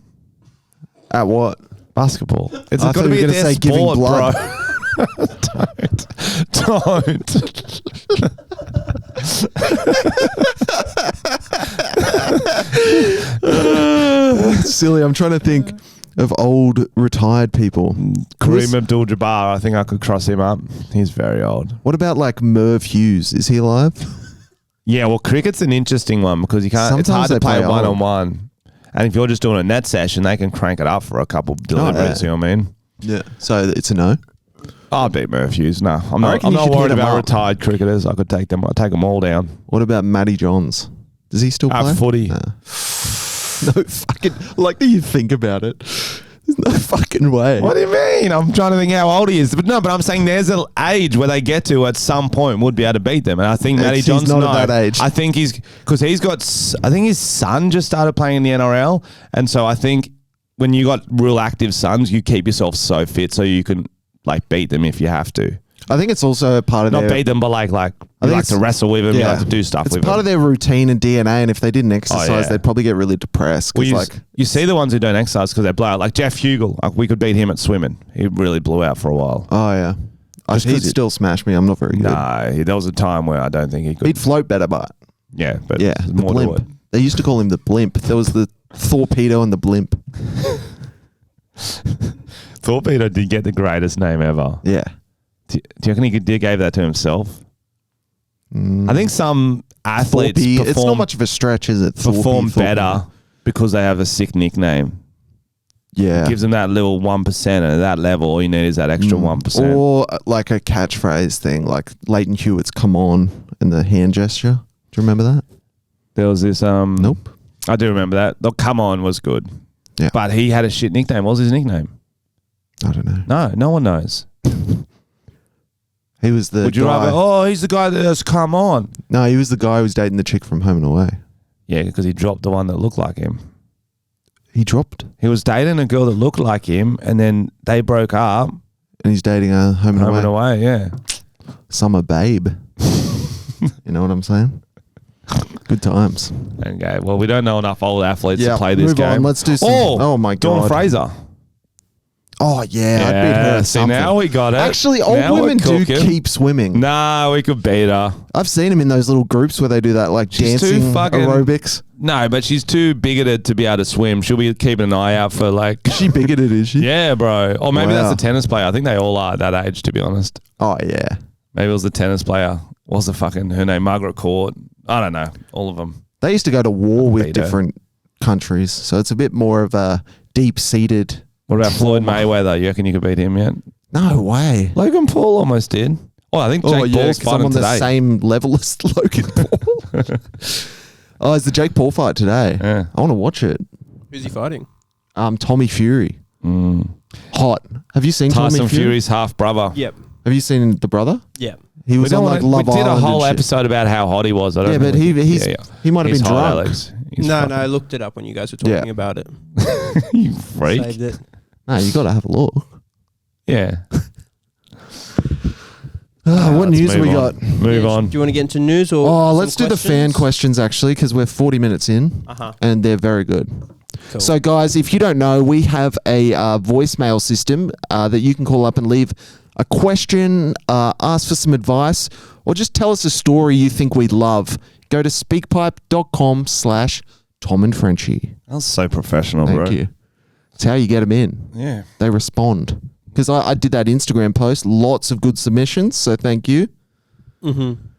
At what? Basketball. It's I got thought to you be were gonna their say giving sport, blood. bro. Don't. Silly. I'm trying to think of old retired people. Kareem Abdul-Jabbar. I think I could cross him up. He's very old. What about like Merv Hughes? Is he alive? Yeah, well, cricket's an interesting one because you can't. It's hard Sometimes to they play play one-on-one. And if you're just doing a net session, they can crank it up for a couple deliveries. You know what I mean? Yeah. So it's a no. I'll beat Merv Hughes. No, I'm not. reckon I'm you not should hit worried him about up. retired cricketers. I could take them. I'll take them all down. What about Matty Johns? Does he still play? Footy. No fucking. Like, do you think about it? There's no fucking way. What do you mean? I'm trying to think how old he is. But no, but I'm saying there's an age where they get to at some point would be able to beat them. And I think Matty He's John's not at that age. I think because he's got, I think his son just started playing in the NRL. And so I think when you got real active sons, you keep yourself so fit so you can like beat them if you have to. I think it's also a part of Not their... beat them, but like I you think like it's- to wrestle with them, you yeah. like to do stuff It's with part them. of their routine and DNA, and if they didn't exercise, yeah. they'd probably get really depressed. Well, 'cause you see the ones who don't exercise because they blow out. Like Jeff Hugel, like we could beat him at swimming. He really blew out for a while. oh yeah, Just 'cause he'd still smash me. I'm not very good. No, there was a time where I don't think he could. He'd float better, but Yeah, but yeah, there's the more to it. blimp. They used to call him the blimp. There was the torpedo and the blimp. Torpedo did get the greatest name ever. Yeah. Do you reckon he gave that to himself? I think some athletes Thorpey. It's not perform, much of a stretch, is it? perform Thorpey. better because they have a sick nickname. Yeah. Gives them that little 1%, and at that level, all you need is that extra 1%. Or like a catchphrase thing, like Leighton Hewitt's "Come on" and the hand gesture. Do you remember that? There was this. Nope. I do remember that. The "Come on" was good. Yeah. But he had a shit nickname. What was his nickname? I don't know. No one knows. He was the Would you guy. rather? Oh, he's the guy that has "Come on." No, he was the guy who was dating the chick from Home and Away. Yeah, because he dropped the one that looked like him. He dropped, He was dating a girl that looked like him, and then they broke up. and he's dating a Home and Home Away. and away, yeah. Summer babe. You know what I'm saying? Good times. Okay, well, we don't know enough old athletes to play this move game. on. Let's do some. Oh my Dawn god. Fraser. Oh yeah, I beat her. At See, something. now we got it. Actually, old Now we're women do cooking. keep swimming. Nah, we could beat her. I've seen them in those little groups where they do that, like She's too dancing fucking- aerobics. No, but she's too bigoted to be able to swim. She'll be keeping an eye out for like. Is she bigoted? Is she? Yeah, bro. Or maybe Wow. that's a tennis player. I think they all are at that age, to be honest. Oh yeah. Maybe it was the tennis player. What was the fucking her name? Margaret Court. I don't know. All of them. They used to go to war with Beat her. different countries, so it's a bit more of a deep-seated. What about Floyd Mayweather? You reckon you could beat him yet? No way. Logan Paul almost did. Oh, I think Jake Paul's 'cause I'm fighting on the today. same level as Logan Paul. Oh, it's the Jake Paul fight today. Yeah. I want to watch it. Who's he fighting? Tommy Fury. Hot. Have you seen Tyson Tommy Fury? Fury's half brother. Yep. Have you seen the brother? Yep. He was on like Love we did a Island whole and shit. episode about how hot he was. I don't Yeah, know. but he might have He's been hot, drunk. Alex. He's No, fucking- I looked it up when you guys were talking Yeah. about it. you freak. Saved it. No, you got to have a look. Yeah. What Let's news move we on. got? Move Yeah, on. Do you want to get into news or? Oh, some let's do the fan questions actually, because we're 40 minutes in, and they're very good. Cool. So, guys, if you don't know, we have a voicemail system that you can call up and leave a question, ask for some advice, or just tell us a story you think we'd love. Go to speakpipe.com/Tom and Frenchy. That was so professional, bro. Thank you. It's how you get them in. Yeah. They respond. Because I did that Instagram post. Lots of good submissions, so thank you.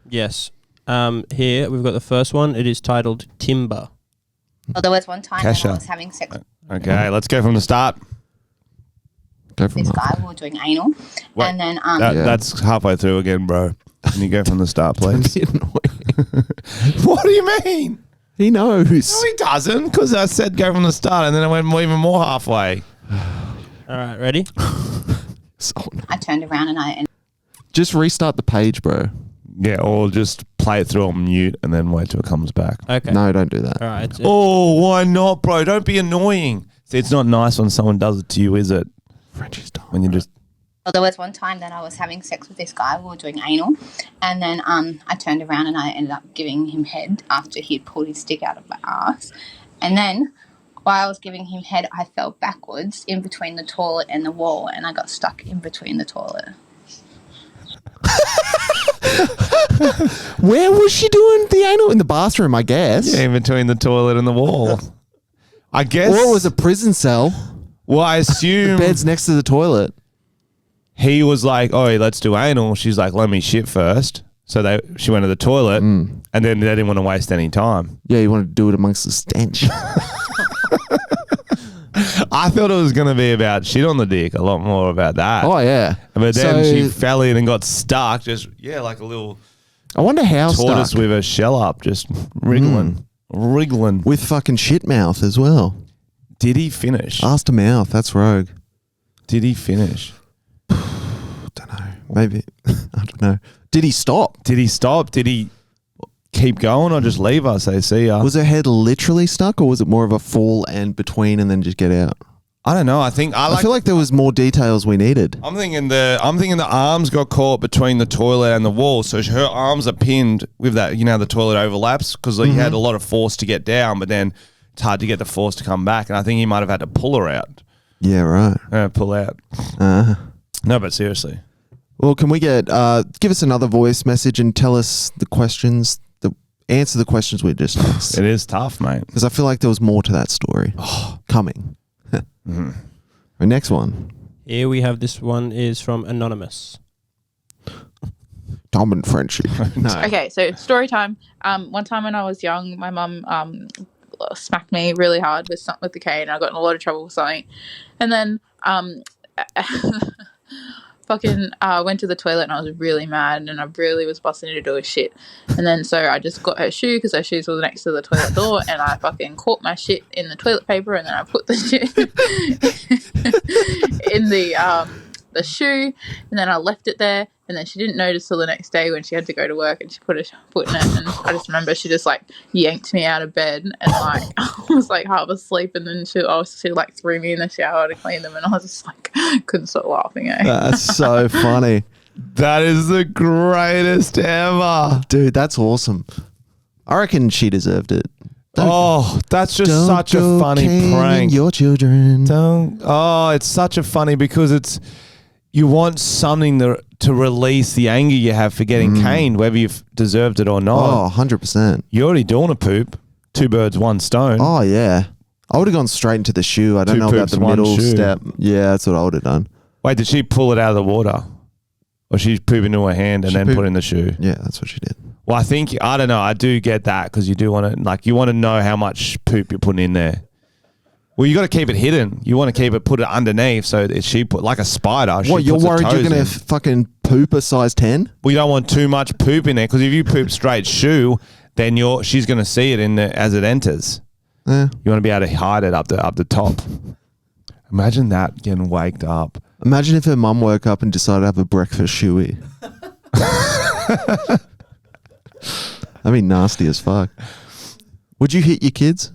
Yes. Here we've got the first one. It is titled Timber. Well, there was one time when Kesha. I was having sex with Okay, let's go from the start. Go from this half. guy. We were doing anal, Wait, and then That, Yeah. That's halfway through again, bro. Can you go from the start, please? Don't be annoying. What do you mean? He knows. No, he doesn't, because I said go from the start, and then I went even more halfway. All right, ready? So I turned around and I just restart the page, bro. Yeah, or just play it through on mute and then wait till it comes back. Okay. No, don't do that. All right. It's, Oh, why not, bro? Don't be annoying. See, it's not nice when someone does it to you, is it? Frenchie's done. When you just... Well, there was one time that I was having sex with this guy. We were doing anal, and then I turned around and I ended up giving him head after he'd pulled his stick out of my ass. And then while I was giving him head, I fell backwards in between the toilet and the wall, and I got stuck in between the toilet. Where was she doing the anal? In the bathroom, I guess. Yeah, in between the toilet and the wall. I guess... Or it was a prison cell. Well, I assume... Bed's next to the toilet. He was like, oh, let's do anal. She's like, let me shit first. So she went to the toilet, and then they didn't want to waste any time. Yeah, you wanted to do it amongst the stench. I thought it was going to be about shit on the dick, a lot more about that. Oh, yeah. But then So- she fell in and got stuck, just, like a little I wonder how tortoise stuck. with a shell up, just wriggling. Wriggling. With fucking shit mouth as well. Did he finish? Ass to mouth, that's rogue. Did he finish? Don't know. Maybe. I don't know. Did he stop? Did he stop? Did he keep going or just leave us? Say, see ya. Was her head literally stuck, or was it more of a fall and between and then just get out? I don't know. I feel like there was more details we needed. I'm thinking the arms got caught between the toilet and the wall, so her arms are pinned with that. You know, the toilet overlaps because you had a lot of force to get down, but then it's hard to get the force to come back. And I think he might have had to pull her out. Yeah, right. Pull out. No, but seriously, Well, can we get give us another voice message and tell us the questions, answer the questions we just asked? it is tough, mate. Because I feel like there was more to that story coming. The next one, here we have this one is from Anonymous. Tom and Frenchy. No. Okay, so story time. One time when I was young, my mum smacked me really hard with the cane. I got in a lot of trouble with something, and then fucking went to the toilet and I was really mad and I really was busting to do a shit. And then so I just got her shoe because her shoes were next to the toilet door, and I fucking caught my shit in the toilet paper, and then I put the shit in the shoe, and then I left it there. And then she didn't notice till the next day when she had to go to work, and she put in it. And I just remember she just like yanked me out of bed, and like I was like half asleep, and then she like threw me in the shower to clean them, and I was just like couldn't stop laughing. That's so funny. That is the greatest ever. Dude, that's awesome. I reckon she deserved it. That's just Don't such a go funny caning prank. your children. It's such a funny because you want something to release the anger you have for getting caned, whether you've deserved it or not. Oh, 100%. You're already doing a poop. 2 birds, 1 stone. Oh, yeah. I would have gone straight into the shoe. I don't 2 know about poops, the 1 middle shoe. step. Yeah, that's what I would have done. Wait, did she pull it out of the water? Or she's pooping into her hand and She then pooped- put in the shoe? Yeah, that's what she did. Well, I don't know. I do get that because you do want to, you want to know how much poop you're putting in there. Well, you got to keep it hidden. You want to put it underneath so that she put like a spider. What, you're worried you're going to fucking poop a size 10? We don't want too much poop in there because if you poop straight shoe, then she's going to see it as it enters. Yeah. You want to be able to hide it up the top. Imagine that getting waked up. Imagine if her mum woke up and decided to have a breakfast shoey. That'd be nasty as fuck. Would you hit your kids?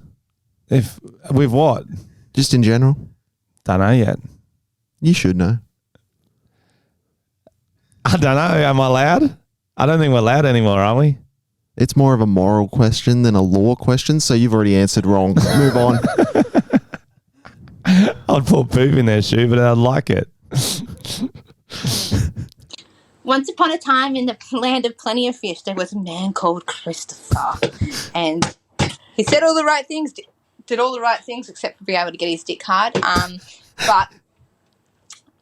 If with what? Just in general? Don't know yet. You should know. I don't know. Am I allowed? I don't think we're allowed anymore, are we? It's more of a moral question than a law question, so you've already answered wrong. Move on. I'd put poop in their shoe, but I'd like it. Once upon a time in the land of plenty of fish, there was a man called Christopher. And he said all the right things, did all the right things except for being able to get his dick hard. But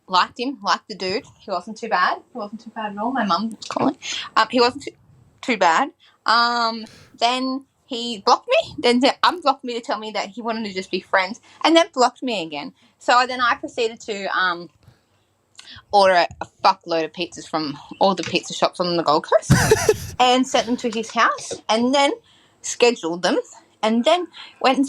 liked him, liked the dude. He wasn't too bad. He wasn't too bad at all. My mum was calling. He wasn't too bad. Then he blocked me, then unblocked me to tell me that he wanted to just be friends, and then blocked me again. So then I proceeded to order a fuckload of pizzas from all the pizza shops on the Gold Coast and sent them to his house, and then scheduled them, and then went and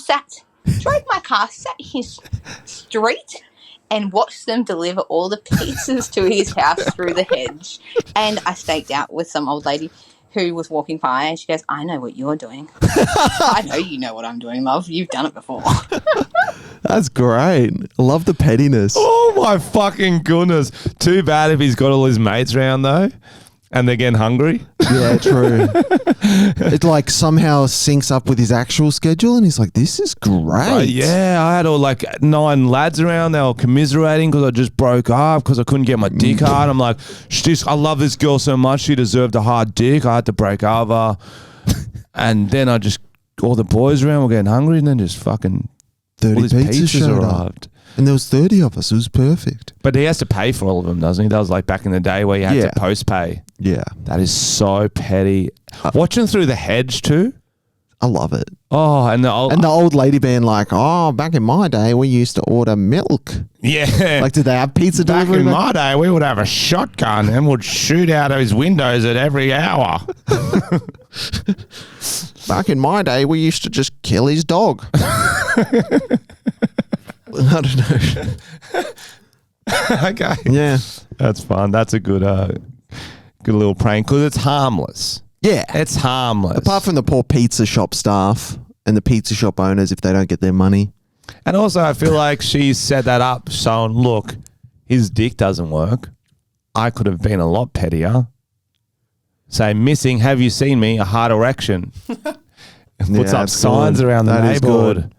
drove my car, sat in his street, and watched them deliver all the pizzas to his house through the hedge. And I staked out with some old lady who was walking by, and she goes, I know what you're doing. I know you know what I'm doing, love. You've done it before. That's great. I love the pettiness. Oh, my fucking goodness. Too bad if he's got all his mates around, though, and they're getting hungry. Yeah, true. It like somehow syncs up with his actual schedule, and he's like, this is great. Yeah, I had all like 9 lads around. They were commiserating because I just broke up because I couldn't get my dick hard. I'm like, I love this girl so much. She deserved a hard dick. I had to break over. And then all the boys around were getting hungry, and then just fucking 30 all these pizzas showed arrived. up. And there was 30 of us. It was perfect. But he has to pay for all of them, doesn't he? That was like back in the day where you had to post pay. Yeah. That is so petty. Watching through the hedge too. I love it. Oh, and the old lady being like, oh, back in my day, we used to order milk. Yeah. Like, did they have pizza back delivery? in my day, we would have a shotgun and would shoot out of his windows at every hour. Back in my day, we used to just kill his dog. I don't know. Okay. Yeah. That's fun. That's a good little prank because it's harmless. Yeah. It's harmless. Apart from the poor pizza shop staff and the pizza shop owners if they don't get their money. And also, I feel like she set that up saying, look, his dick doesn't work. I could have been a lot pettier. Say, missing, have you seen me? A hard erection. Puts up signs around the neighborhood.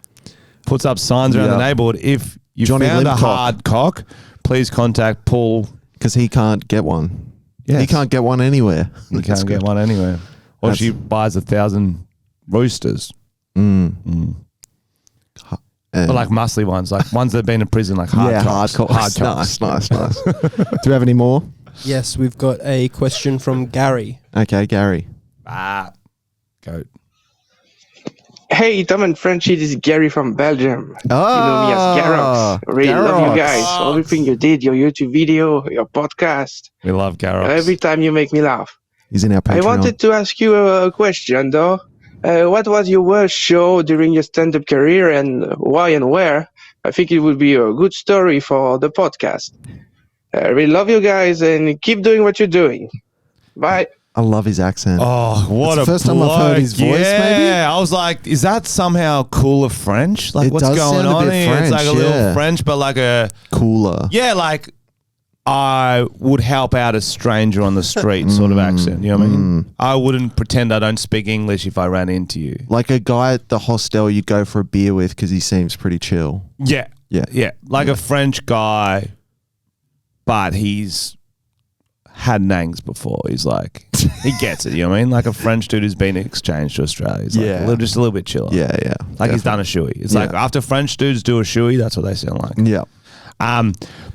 Puts up signs around the neighborhood. If you found a hard cock, please contact Paul. Because he can't get one. Yes. He can't get one anywhere. He can't get one anywhere. Or she buys 1,000 roosters. Or like muscly ones, like ones that have been in prison, like hard cocks. Hard cocks. Nice. Do we have any more? Yes, we've got a question from Gary. Okay, Gary. Go. Hey, Tom and Frenchy, this is Gary from Belgium. Oh, you know me as Garox. Really love you guys. Everything you did, your YouTube video, your podcast. We love Garox. Every time you make me laugh. He's in our Patreon. I wanted to ask you a question, though. What was your worst show during your stand-up career, and why and where? I think it would be a good story for the podcast. I really love you guys, and keep doing what you're doing. Bye. I love his accent. Oh, what That's the first time I've heard his voice, maybe? Yeah, I was like, is that somehow cooler French? Like, what's going sound a on bit here? French, It's like a little French, but like a... Cooler. Yeah, like I would help out a stranger on the street sort of accent. You know what I mean? I wouldn't pretend I don't speak English if I ran into you. Like a guy at the hostel you'd go for a beer with because he seems pretty chill. Yeah. Like a French guy, but he's had nangs before. He's like, he gets it, you know what I mean? Like a French dude who's been exchanged to Australia. He's like just a little bit chiller. Yeah. Like definitely. he's done a shoey. It's like after French dudes do a shoey, that's what they sound like. Yeah.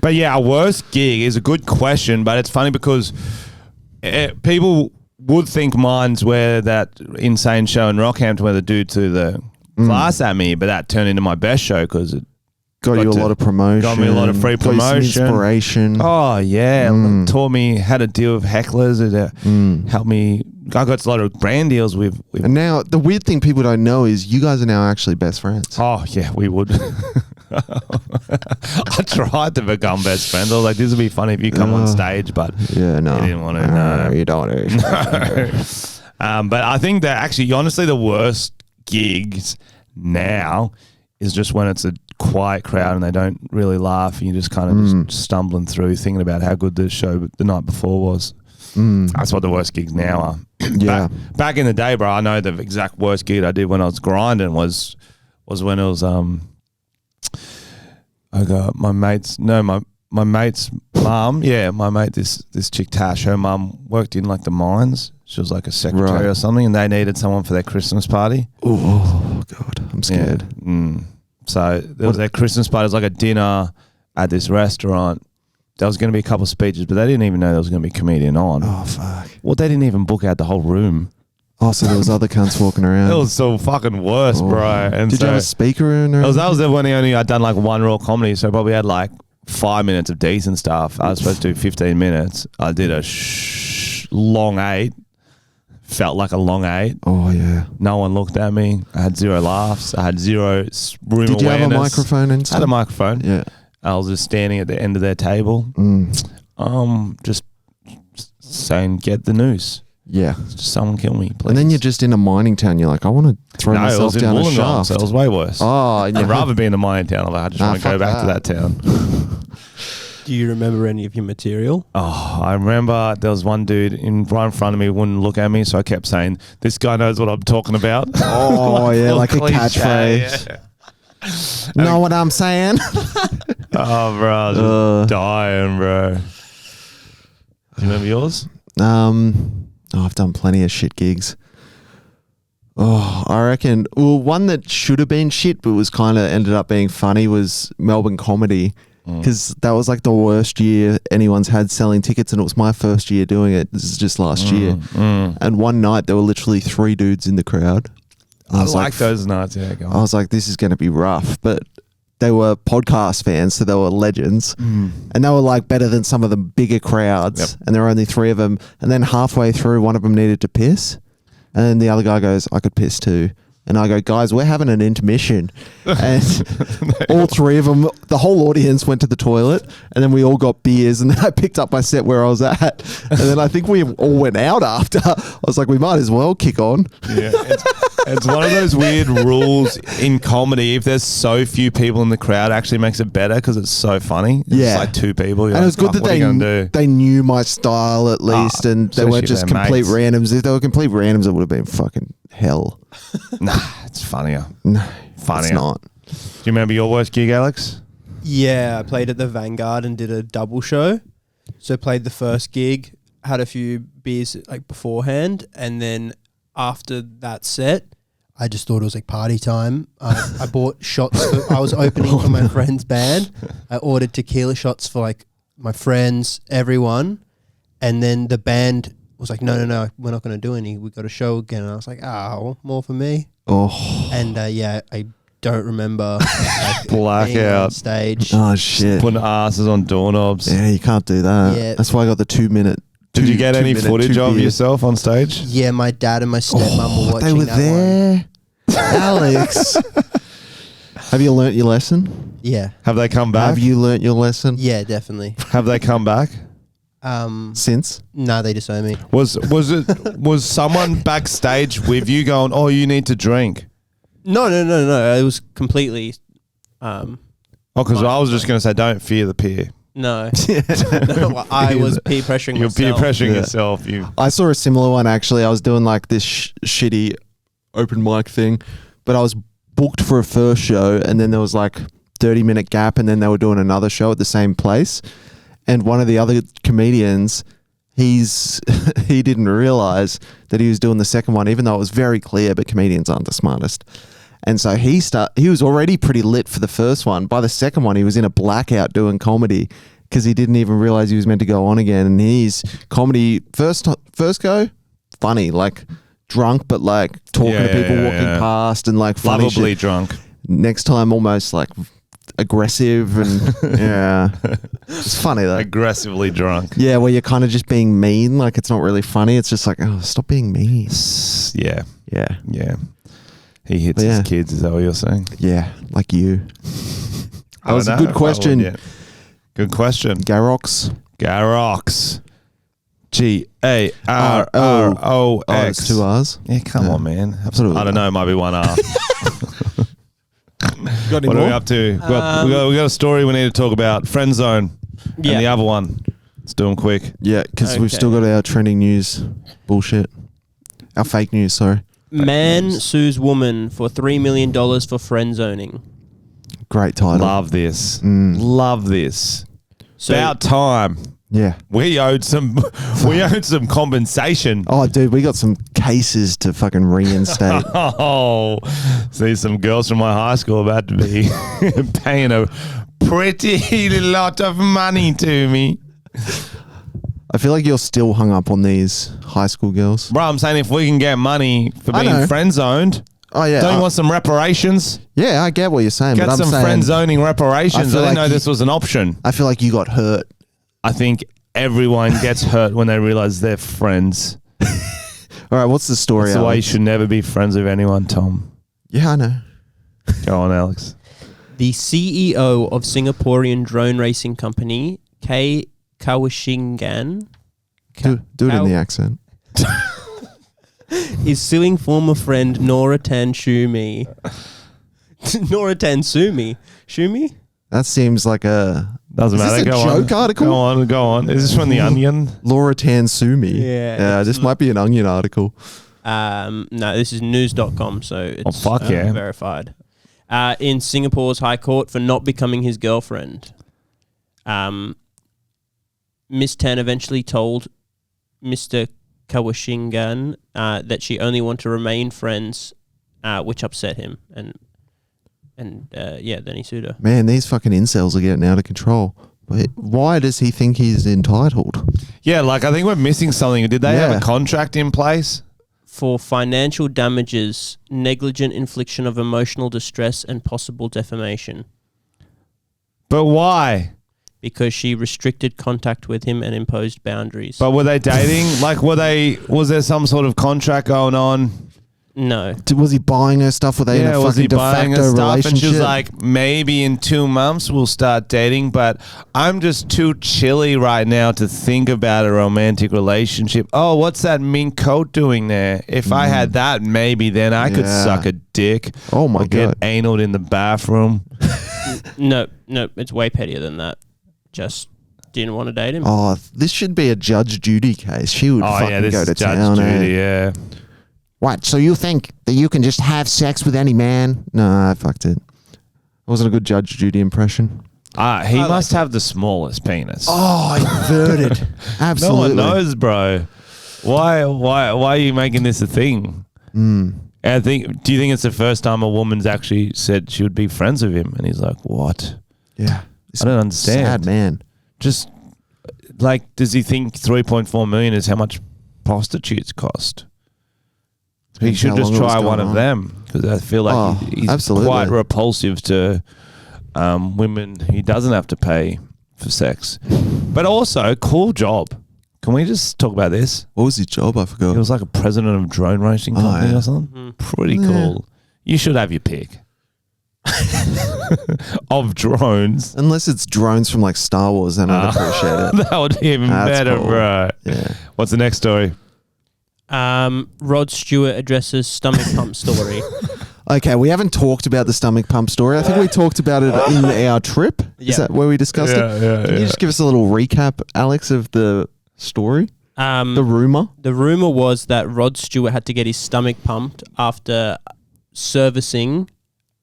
But yeah, our worst gig is a good question, but it's funny because people would think mine's where that insane show in Rockhampton where the dude threw the glass at me, but that turned into my best show because Got you a lot of promotion. Got me a lot of free got you some promotion. inspiration. Oh yeah, taught me how to deal with hecklers. It helped me. I got a lot of brand deals with. And now the weird thing people don't know is you guys are now actually best friends. Oh yeah, we would. I tried to become best friends. I was like, this would be funny if you come on stage, but yeah, no, you didn't want to. No, you don't want to. But I think that actually, honestly, the worst gigs now is just when it's a quiet crowd and they don't really laugh and you're just kind of just stumbling through thinking about how good the show the night before was. That's what the worst gigs now are. Yeah. Back in the day, bro, I know the exact worst gig I did when I was grinding was when it was I got my mate's mum, my mate, this chick Tash, her mum worked in like the mines. She was like a secretary or something, and they needed someone for their Christmas party. Oh God, I'm scared. Yeah. So there was their Christmas party. It was like a dinner at this restaurant. There was going to be a couple of speeches, but they didn't even know there was going to be a comedian on. Oh fuck. Well, they didn't even book out the whole room. Oh, so there was other cunts walking around. It was so fucking worse, bro. And did you have a speaker in there? That was when I'd done like one raw comedy, so I probably had like 5 minutes of decent stuff. I was supposed to do 15 minutes. I did a long 8. Felt like a long 8. Oh yeah. No one looked at me. I had 0 laughs. I had 0 room awareness. Did you have a microphone and stuff? I had a microphone. Yeah. I was just standing at the end of their table. Just saying, get the noose. Yeah. Just someone kill me, please. And then you're just in a mining town. You're like, I want to throw myself down a shaft. So it was way worse. Oh, I'd rather be in a mining town. I'm like, I just want to go back to that town. Do you remember any of your material? Oh, I remember there was one dude right in front of me who wouldn't look at me, so I kept saying, this guy knows what I'm talking about. Oh, yeah, like a cliche, catchphrase. Yeah. Know what I'm saying? Oh, bro, I was just dying, bro. Do you remember yours? I've done plenty of shit gigs. Oh, I reckon. Well, one that should have been shit, but was kind of ended up being funny was Melbourne Comedy. Because that was like the worst year anyone's had selling tickets, and it was my first year doing it. This is just last year. And one night there were literally 3 dudes in the crowd. I like those nights. Yeah, go on. I was like, this is going to be rough, but they were podcast fans, so they were legends, and they were like better than some of the bigger crowds. Yep. And there were only 3 of them. And then halfway through, one of them needed to piss, and then the other guy goes, "I could piss too." And I go, "Guys, we're having an intermission." And all 3 of them, the whole audience went to the toilet, and then we all got beers, and then I picked up my set where I was at. And then I think we all went out after. I was like, we might as well kick on. Yeah, it's one of those weird rules in comedy. If there's so few people in the crowd, it actually makes it better because it's so funny. It's Yeah. like 2 people. And it was good that they knew my style at least, and they weren't just complete randoms. If they were complete randoms, it would have been fucking hell. Nah, it's funnier. No, Funnier. it's not. Do you remember your worst gig, Alex? Yeah, I played at the Vanguard and did a double show. So played the first gig, had a few beers like beforehand, and then after that set, I just thought it was like party time. I bought shots. I was opening for my friend's band. I ordered tequila shots for like my friends, everyone, and then the band was like, no, we're not going to do any. We got a show again. And I was like, more for me. Oh. And I don't remember like, Blackout. being on stage. Oh, shit. Putting asses on doorknobs. Yeah, you can't do that. Yeah. That's why I got the 2-minute. Did you get any 2-minute, footage 2 of beers. yourself on stage? Yeah, my dad and my stepmom were watching They were that there. one. Alex. Have you learnt your lesson? Yeah. Have they come back? Have you learnt your lesson Yeah, definitely. Have they come back? since? No, they disown me. Was someone backstage with you going, "Oh, you need to drink"? No. It was completely. Because I was just going to say, don't fear the peer. No. No, I was peer pressuring You're myself. peer pressuring Yeah. yourself. I saw a similar one actually. I was doing like this shitty open mic thing, but I was booked for a first show, and then there was like 30-minute gap, and then they were doing another show at the same place. And one of the other comedians, he didn't realize that he was doing the second one, even though it was very clear, but comedians aren't the smartest. And so he was already pretty lit for the first one. By the second one, he was in a blackout doing comedy because he didn't even realize he was meant to go on again. And his comedy first go, funny, like drunk, but like talking to people walking past and like funny Lovably shit. drunk. Next time, almost like aggressive and yeah. It's funny though. Aggressively drunk. Yeah, where you're kind of just being mean. Like it's not really funny. It's just like, oh, stop being mean. Yeah. Yeah. Yeah. He hits his kids, is that what you're saying? Yeah, like you. That was a good question. Good question. Garox. Garrox. Oh, it's 2 R's? Yeah, come on, man. Absolutely. I don't know, might be 1 R. Got What are we up to? We got a story we need to talk about. Friend zone. And the other one. Let's do them quick. Yeah, because we've still got our trending news bullshit. Our fake news, sorry. Man sues woman for $3 million for friend zoning. Great title. Love this. Love this. So, About time. Yeah. We owed some compensation. Oh, dude, we got some cases to fucking reinstate. Oh, see some girls from my high school about to be paying a pretty lot of money to me. I feel like you're still hung up on these high school girls. Bro, I'm saying if we can get money for being friend zoned, oh yeah, don't you want some reparations? Yeah, I get what you're saying. Get but I'm some saying, friend zoning reparations. I didn't like know this was an option. I feel like you got hurt. I think everyone gets hurt when they realize they're friends. All right, what's the story? That's why you should never be friends with anyone, Tom. Yeah, I know. Go on, Alex. the CEO of Singaporean drone racing company K Kawashingan Do it in the accent. is suing former friend Nora Tansumi. Nora Tansumi. Shumi? That seems like a... Doesn't Is matter. this a Go joke on. article? Go on. Is this from The Onion? Laura Tansumi. Yeah. This might be an Onion article. No, this is news.com, so it's yeah. verified. In Singapore's High Court for not becoming his girlfriend. Miss Tan eventually told Mr. Kawashingan that she only wanted to remain friends, which upset him. And then he sued her. Man, these fucking incels are getting out of control. But why does he think he's entitled? Yeah, like I think we're missing something. Did they have a contract in place? For financial damages, negligent infliction of emotional distress, and possible defamation. But why? Because she restricted contact with him and imposed boundaries. But were they dating? Was there some sort of contract going on? No. Was he buying her stuff? Were they in a fucking de facto relationship? And she was like, maybe in 2 months we'll start dating, but I'm just too chilly right now to think about a romantic relationship. Oh, what's that mink coat doing there? If I had that, maybe then I could suck a dick. Oh my God. Get anal in the bathroom. No, it's way pettier than that. Just didn't want to date him. Oh, this should be a Judge Judy case. She would fucking go to Judge town. Judy, yeah. What? So you think that you can just have sex with any man? No, I fucked it. Wasn't a good Judge Judy impression. He must have the smallest penis. Oh, inverted. Absolutely. No one knows, bro. Why are you making this a thing? Do you think it's the first time a woman's actually said she would be friends with him? And he's like, what? Yeah. I don't understand. Sad man. Just like, does he think 3.4 million is how much prostitutes cost? He should just try one of them, because I feel like he's quite repulsive to women he doesn't have to pay for sex. But also, cool job. Can we just talk about this? What was his job? I forgot. He was like a president of a drone racing company or something. Pretty cool. You should have your pick of drones. Unless it's drones from like Star Wars, then I'd appreciate it. That would be even better, cool. Bro. Yeah. What's the next story? Rod Stewart addresses stomach pump story. Okay, we haven't talked about the stomach pump story. I think we talked about it in our trip. Is that where we discussed it? Yeah. Can you just give us a little recap, Alex, of the story? The rumor? The rumor was that Rod Stewart had to get his stomach pumped after servicing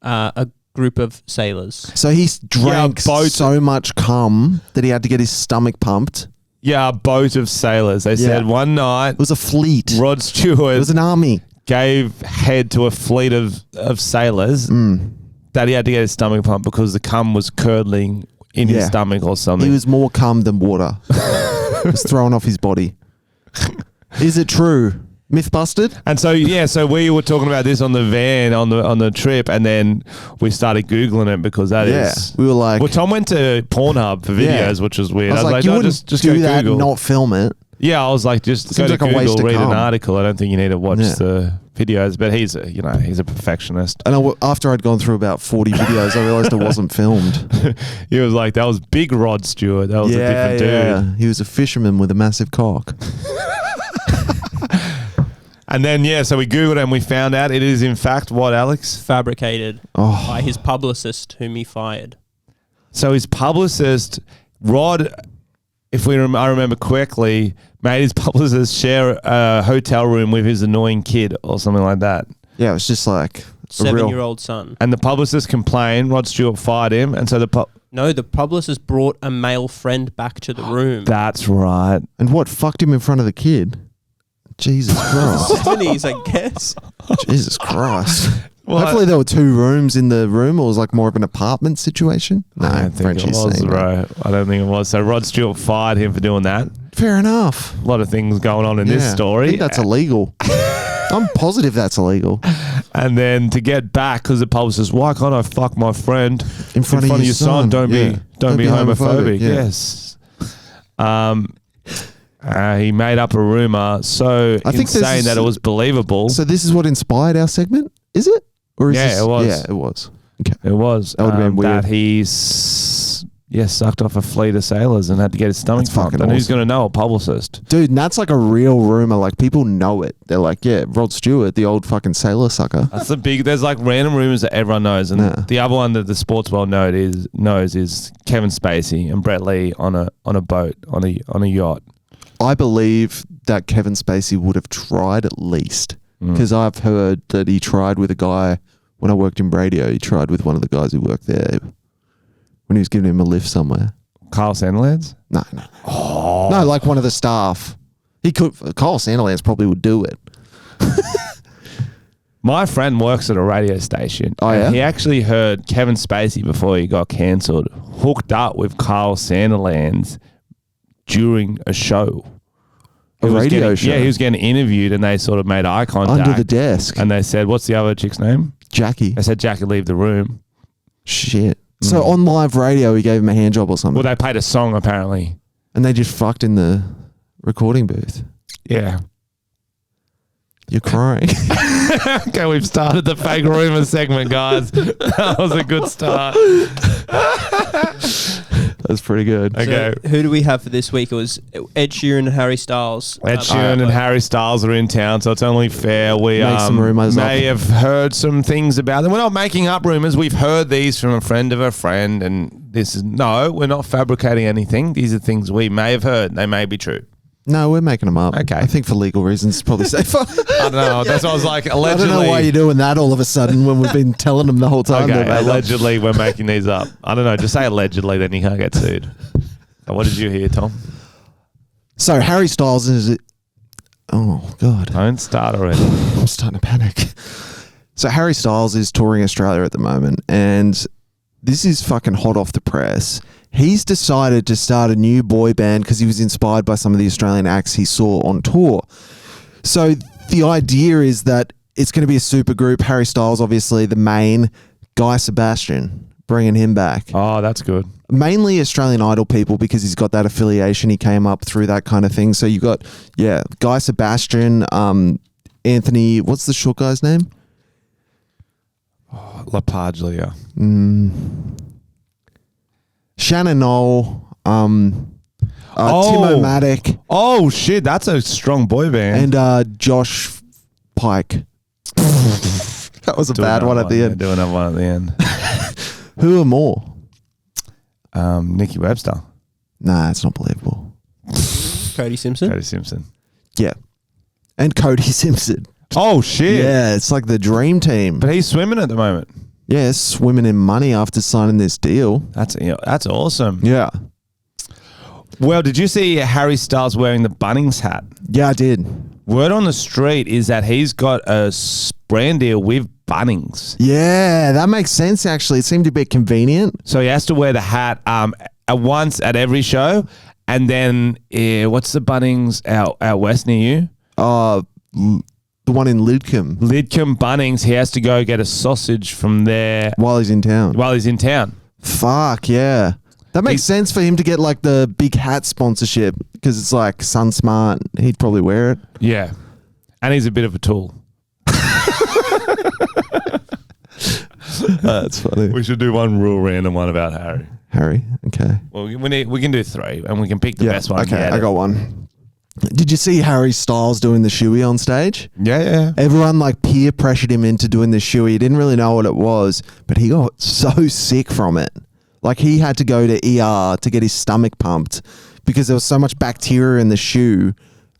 a group of sailors. So he drank so much cum that he had to get his stomach pumped. Yeah, a boat of sailors. They said one night... It was a fleet. Rod Stewart... It was an army. Gave head to a fleet of sailors that he had to get his stomach pumped because the cum was curdling in his stomach or something. He was more cum than water. It was thrown off his body. Is it true? Myth busted. And so we were talking about this on the van on the trip, and then we started googling it because that is. We were like, well, Tom went to Pornhub for videos, which was weird. I was like, you wouldn't just do that and not film it. Yeah, I was like, just go to like a Google, waste to read come. an article. I don't think you need to watch the videos, but he's a perfectionist. And after I'd gone through about 40 videos, I realized it wasn't filmed. He was like, that was big Rod Stewart. That was a different dude. Yeah. He was a fisherman with a massive cock. And then, so we Googled it and we found out it is in fact what, Alex? Fabricated by his publicist, whom he fired. So his publicist, Rod, if I remember correctly, made his publicist share a hotel room with his annoying kid or something like that. Yeah, it was just like 7-year-old son. And the publicist complained, Rod Stewart fired him, and so the publicist brought a male friend back to the room. That's right. And what, fucked him in front of the kid? Jesus Christ. 70s, I guess. Jesus Christ. Well, hopefully there were 2 rooms in the room, or it was like more of an apartment situation. No, I don't think it was, bro. I don't think it was. So Rod Stewart fired him for doing that. Fair enough. A lot of things going on in this story. I think that's illegal. I'm positive that's illegal. And then to get back, because the publicist says, why can't I fuck my friend in front of your son? Don't be homophobic. Yeah. Yes. He made up a rumor so insane that it was believable. So this is what inspired our segment, is it? Or is it was. Yeah, it was. Okay. It was. That would have been weird. That he's sucked off a fleet of sailors and had to get his stomach pumped. And who's going to know? A publicist. Dude, and that's like a real rumor. Like, people know it. They're like, yeah, Rod Stewart, the old fucking sailor sucker. That's there's like random rumors that everyone knows. And the other one that the sports world knows is Kevin Spacey and Brett Lee on a boat, on a yacht. I believe that Kevin Spacey would have tried at least. Because I've heard that he tried with a guy, when I worked in radio, he tried with one of the guys who worked there when he was giving him a lift somewhere. Kyle Sandilands? No. Oh. No, like one of the staff. He could. Kyle Sandilands probably would do it. My friend works at a radio station. Oh, yeah? He actually heard Kevin Spacey before he got cancelled hooked up with Kyle Sandilands during a show. A radio show? Yeah, he was getting interviewed and they sort of made eye contact. Under the desk. And they said, what's the other chick's name? Jackie. They said, Jackie, leave the room. Shit. So on live radio, he gave him a hand job or something? Well, they played a song apparently. And they just fucked in the recording booth? Yeah. You're crying. Okay, we've started the fake rumor segment, guys. That was a good start. That's pretty good. Okay. So who do we have for this week? It was Ed Sheeran and Harry Styles. Ed Sheeran and Harry Styles are in town, so it's only fair we some rumors may have heard some things about them. We're not making up rumors. We've heard these from a friend of a friend, and we're not fabricating anything. These are things we may have heard. They may be true. No, we're making them up. Okay. I think for legal reasons, it's probably safer. I don't know. That's what I was like, allegedly. I don't know why you're doing that all of a sudden when we've been telling them the whole time. Okay, allegedly we're making these up. I don't know. Just say allegedly, then you can't get sued. So what did you hear, Tom? So Harry Styles is... Oh, God. Don't start already. I'm starting to panic. So Harry Styles is touring Australia at the moment, and this is fucking hot off the press. He's decided to start a new boy band because he was inspired by some of the Australian acts he saw on tour. So the idea is that it's going to be a super group. Harry Styles, obviously, the main. Guy Sebastian, bringing him back. Oh, that's good. Mainly Australian Idol people because he's got that affiliation. He came up through that kind of thing. So you got, Guy Sebastian, Anthony, what's the short guy's name? Oh, LaPaglia. Shannon Knoll, Timo Matic. Oh, shit. That's a strong boy band. And Josh Pike. That was a bad one at the end. Do another one at the end. Who are more? Nikki Webster. Nah, it's not believable. Cody Simpson. Cody Simpson. Yeah. And Cody Simpson. Oh, shit. Yeah, it's like the dream team. But he's swimming at the moment. Yeah, swimming in money after signing this deal. That's awesome. Yeah. Well, did you see Harry Styles wearing the Bunnings hat? Yeah, I did. Word on the street is that he's got a brand deal with Bunnings. Yeah, that makes sense, actually. It seemed a bit convenient. So he has to wear the hat once at every show. And then, what's the Bunnings out west near you? The one in Lidcombe. Bunnings. He has to go get a sausage from there While he's in town. Fuck, yeah. That makes sense for him to get like the big hat sponsorship because it's like Sun Smart. He'd probably wear it. Yeah. And he's a bit of a tool. That's funny. We should do one real random one about Harry. Okay. Well, we can do 3 and we can pick the best one. Okay, I got one. Did you see Harry Styles doing the shoey on stage? Yeah. Everyone like peer pressured him into doing the shoey. He didn't really know what it was, but he got so sick from it. Like he had to go to ER to get his stomach pumped because there was so much bacteria in the shoe.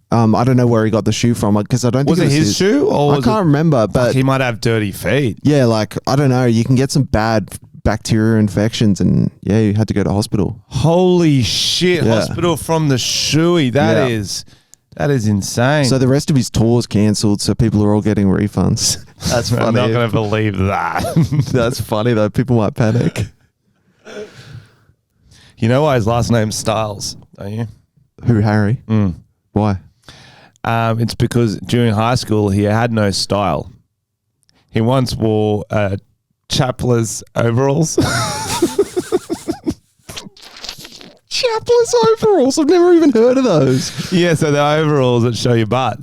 I don't know where he got the shoe from because I don't think was it his shoe or I can't remember, but he might have dirty feet. Yeah, like I don't know. You can get some bad bacteria infections, and yeah, you had to go to hospital. Holy shit! Yeah. Hospital from the shoey. That is insane. So the rest of his tour's cancelled, so people are all getting refunds. That's funny. I'm not going to believe that. That's funny though. People might panic. You know why his last name's Styles, don't you? Who, Harry? Why? It's because during high school he had no style. He once wore chapless overalls. Chapless overalls? I've never even heard of those. Yeah, so the overalls that show your butt.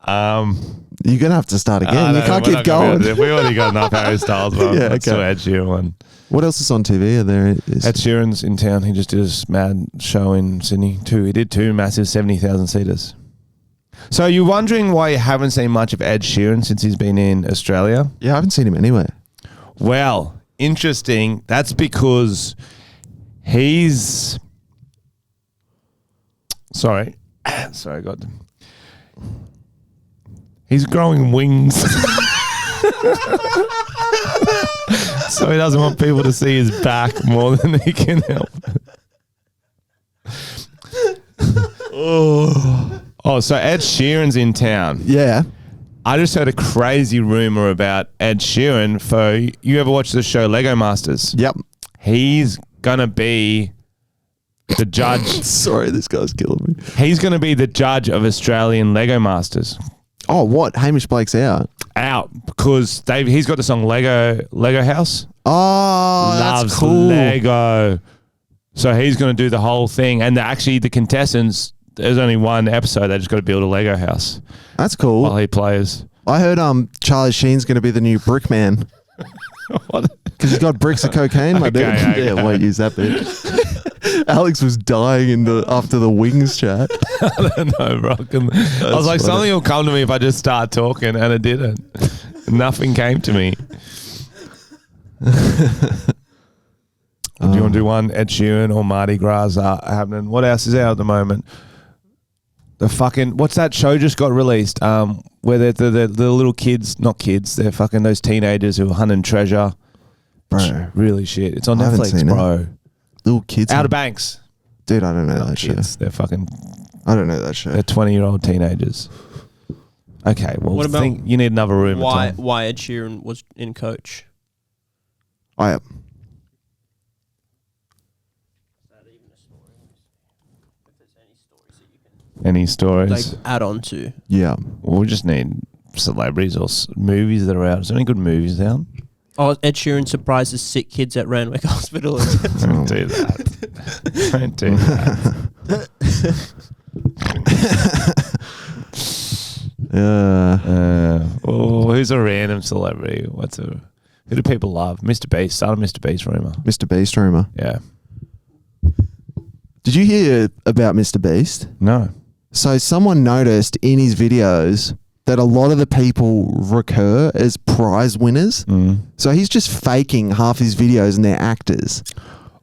You're going to have to start again. You can't keep going. We already got enough Harry Styles one. Yeah, Let's do Ed Sheeran one. What else is on TV? Ed Sheeran's in town. He just did a mad show in Sydney. He did 2 massive 70,000 seaters. So you're wondering why you haven't seen much of Ed Sheeran since he's been in Australia? Yeah, I haven't seen him anywhere. Well, interesting. That's because he's... Sorry, God. He's growing wings. So he doesn't want people to see his back more than he can help. Oh, so Ed Sheeran's in town. Yeah. I just heard a crazy rumor about Ed Sheeran. You ever watch the show Lego Masters? Yep. He's going to be the judge. Sorry, this guy's killing me. He's going to be the judge of Australian Lego Masters. Oh, what? Hamish Blake's out? Out because he's got the song Lego House. Oh, Loves that's cool. Lego. So he's going to do the whole thing. And actually the contestants, there's only one episode. They just got to build a Lego house. That's cool. While he plays. I heard Charlie Sheen's going to be the new brick man. What? Because he's got bricks of cocaine, my dude. Okay. Yeah, won't use that bit. Alex was dying after the wings chat. I don't know, bro. I was like, something will come to me if I just start talking, and it didn't. Nothing came to me. Do you want to do one? Ed Sheeran or Mardi Gras happening? What else is out at the moment? The fucking... What's that show just got released? Where the little kids... Not kids. They're fucking those teenagers who are hunting treasure. Bro. Really shit. It's on I haven't Netflix, seen bro. it. Little kids. Outer Banks. Dude, I don't know that kids. show. They're fucking... I don't know that show. They're 20-year-old teenagers. Okay, well, What about you need another room. Why Ed Sheeran was in Coach? I am. Any stories? Like add on to. Yeah. Well, we just need celebrities or movies that are out. Is there any good movies out? Oh, Ed Sheeran surprises sick kids at Randwick Hospital. Don't do that. Don't do that. Who's a random celebrity? Who do people love? Mr. Beast. Start a Mr. Beast rumor. Mr. Beast rumor. Yeah. Did you hear about Mr. Beast? No. So someone noticed in his videos that a lot of the people recur as prize winners. So he's just faking half his videos and they're actors.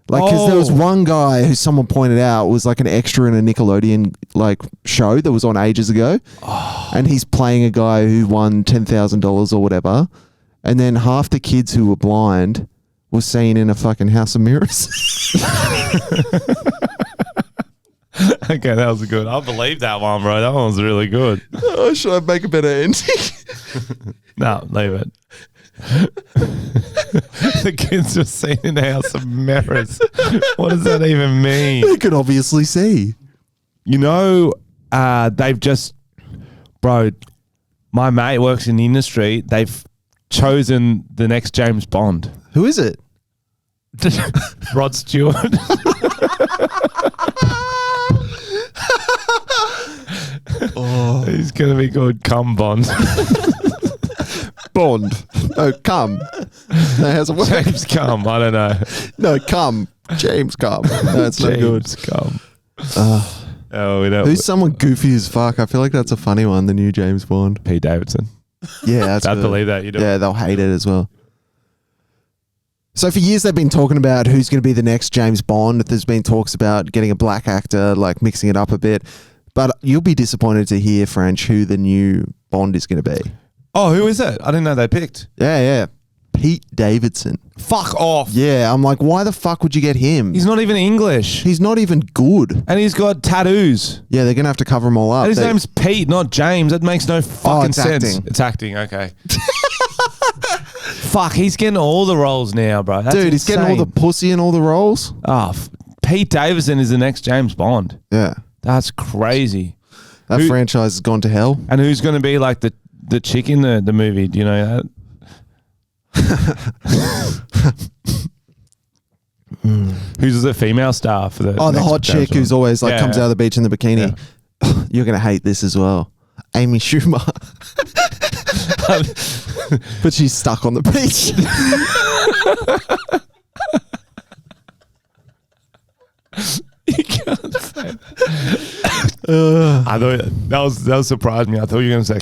Like, because there was one guy who someone pointed out was like an extra in a Nickelodeon like show that was on ages ago. And he's playing a guy who won $10,000 or whatever. And then half the kids who were blind were seen in a fucking House of Mirrors. Okay, that was good. I believe that one, bro. That one was really good. Oh, should I make a better ending? No, leave it. The kids were seen in the House of Mirrors. What does that even mean? They could obviously see. You know, they've just... Bro, My mate works in the industry. They've chosen the next James Bond. Who is it? Rod Stewart. He's going to be called Cum Bond. Bond. Oh, come. No, how's it work? James Cum. I don't know. No, come. James come. No, it's no good. James Cum. We don't. Who's someone goofy as fuck? I feel like that's a funny one, the new James Bond. Pete Davidson. Yeah, that's I'd good. believe that. You do. Yeah, they'll hate it as well. So for years they've been talking about who's going to be the next James Bond. There's been talks about getting a black actor, like mixing it up a bit. But you'll be disappointed to hear, French, who the new Bond is going to be. Oh, who is it? I didn't know they picked. Yeah. Pete Davidson. Fuck off. Yeah, I'm like, why the fuck would you get him? He's not even English. He's not even good. And he's got tattoos. Yeah, they're going to have to cover him all up. And his name's Pete, not James. That makes no fucking it's sense. acting. It's acting, okay. Fuck, he's getting all the roles now, bro. That's Dude, he's getting all the insane. pussy in all the roles. Oh, Pete Davidson is the next James Bond. Yeah. That's crazy. That Who- franchise has gone to hell. And who's going to be like the chick in the movie? Do you know that? Who's the female star for the The next hot James chick who's Bond? always like Yeah. comes out of the beach in the bikini. You're going to hate this as well. Amy Schumer. But she's stuck on the beach. You can't say that. I thought that was surprised me. I thought you were going to say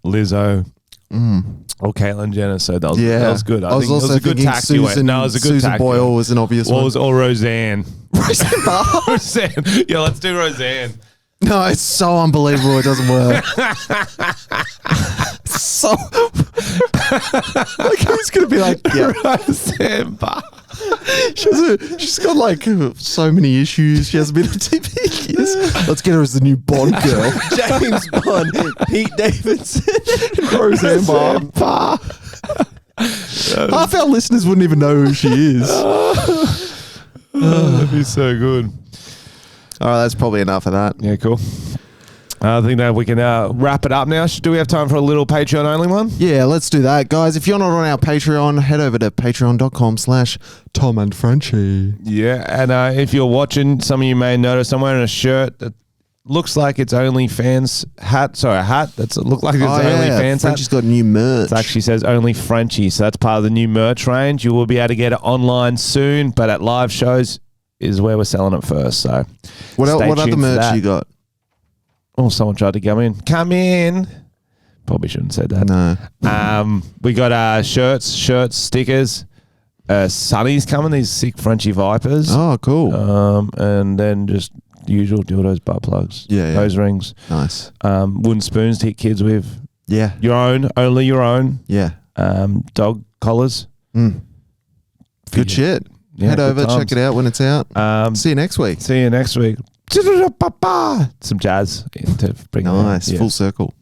Lizzo or Caitlyn Jenner. So that was good. I was think it also was a good thinking tack you went. Susan, No, it was a good Susan tack. Boyle was an obvious one. Or Roseanne. Roseanne Barr? Roseanne. Yeah, let's do Roseanne. No, it's so unbelievable. It doesn't work. So, like, who's gonna be like, yeah, Roseanne Barr. she's got like so many issues. She hasn't been on TV in years. Let's get her as the new Bond girl. James Bond, Pete Davidson, Roseanne Barr. Half our listeners wouldn't even know who she is. That'd be so good. All right, that's probably enough of that. Yeah, cool. I think that we can wrap it up now. Do we have time for a little Patreon only one? Yeah, let's do that. Guys, if you're not on our Patreon, head over to patreon.com/Tom and Frenchy. Yeah, and if you're watching, some of you may notice I'm wearing a shirt that looks like it's OnlyFans hat. Sorry, a hat that's look like it's OnlyFans hat. Frenchy's got new merch. It actually says only Frenchy, so that's part of the new merch range. You will be able to get it online soon, but at live shows is where we're selling it first. So what stay other tuned for merch that. you got? Oh, someone tried to come in. Come in. Probably shouldn't have said that. No. We got shirts, stickers. Sunny's coming. These sick Frenchy Vipers. Oh, cool. And then just usual dildos, butt plugs, Yeah. nose rings, Nice. wooden spoons to hit kids with. Yeah. Your own, only your own. Yeah. Dog collars. Good shit. Yeah, Head good over, times. check it out when it's out. See you next week. See you next week. Some jazz to bring it in. Nice. Yeah. Full circle.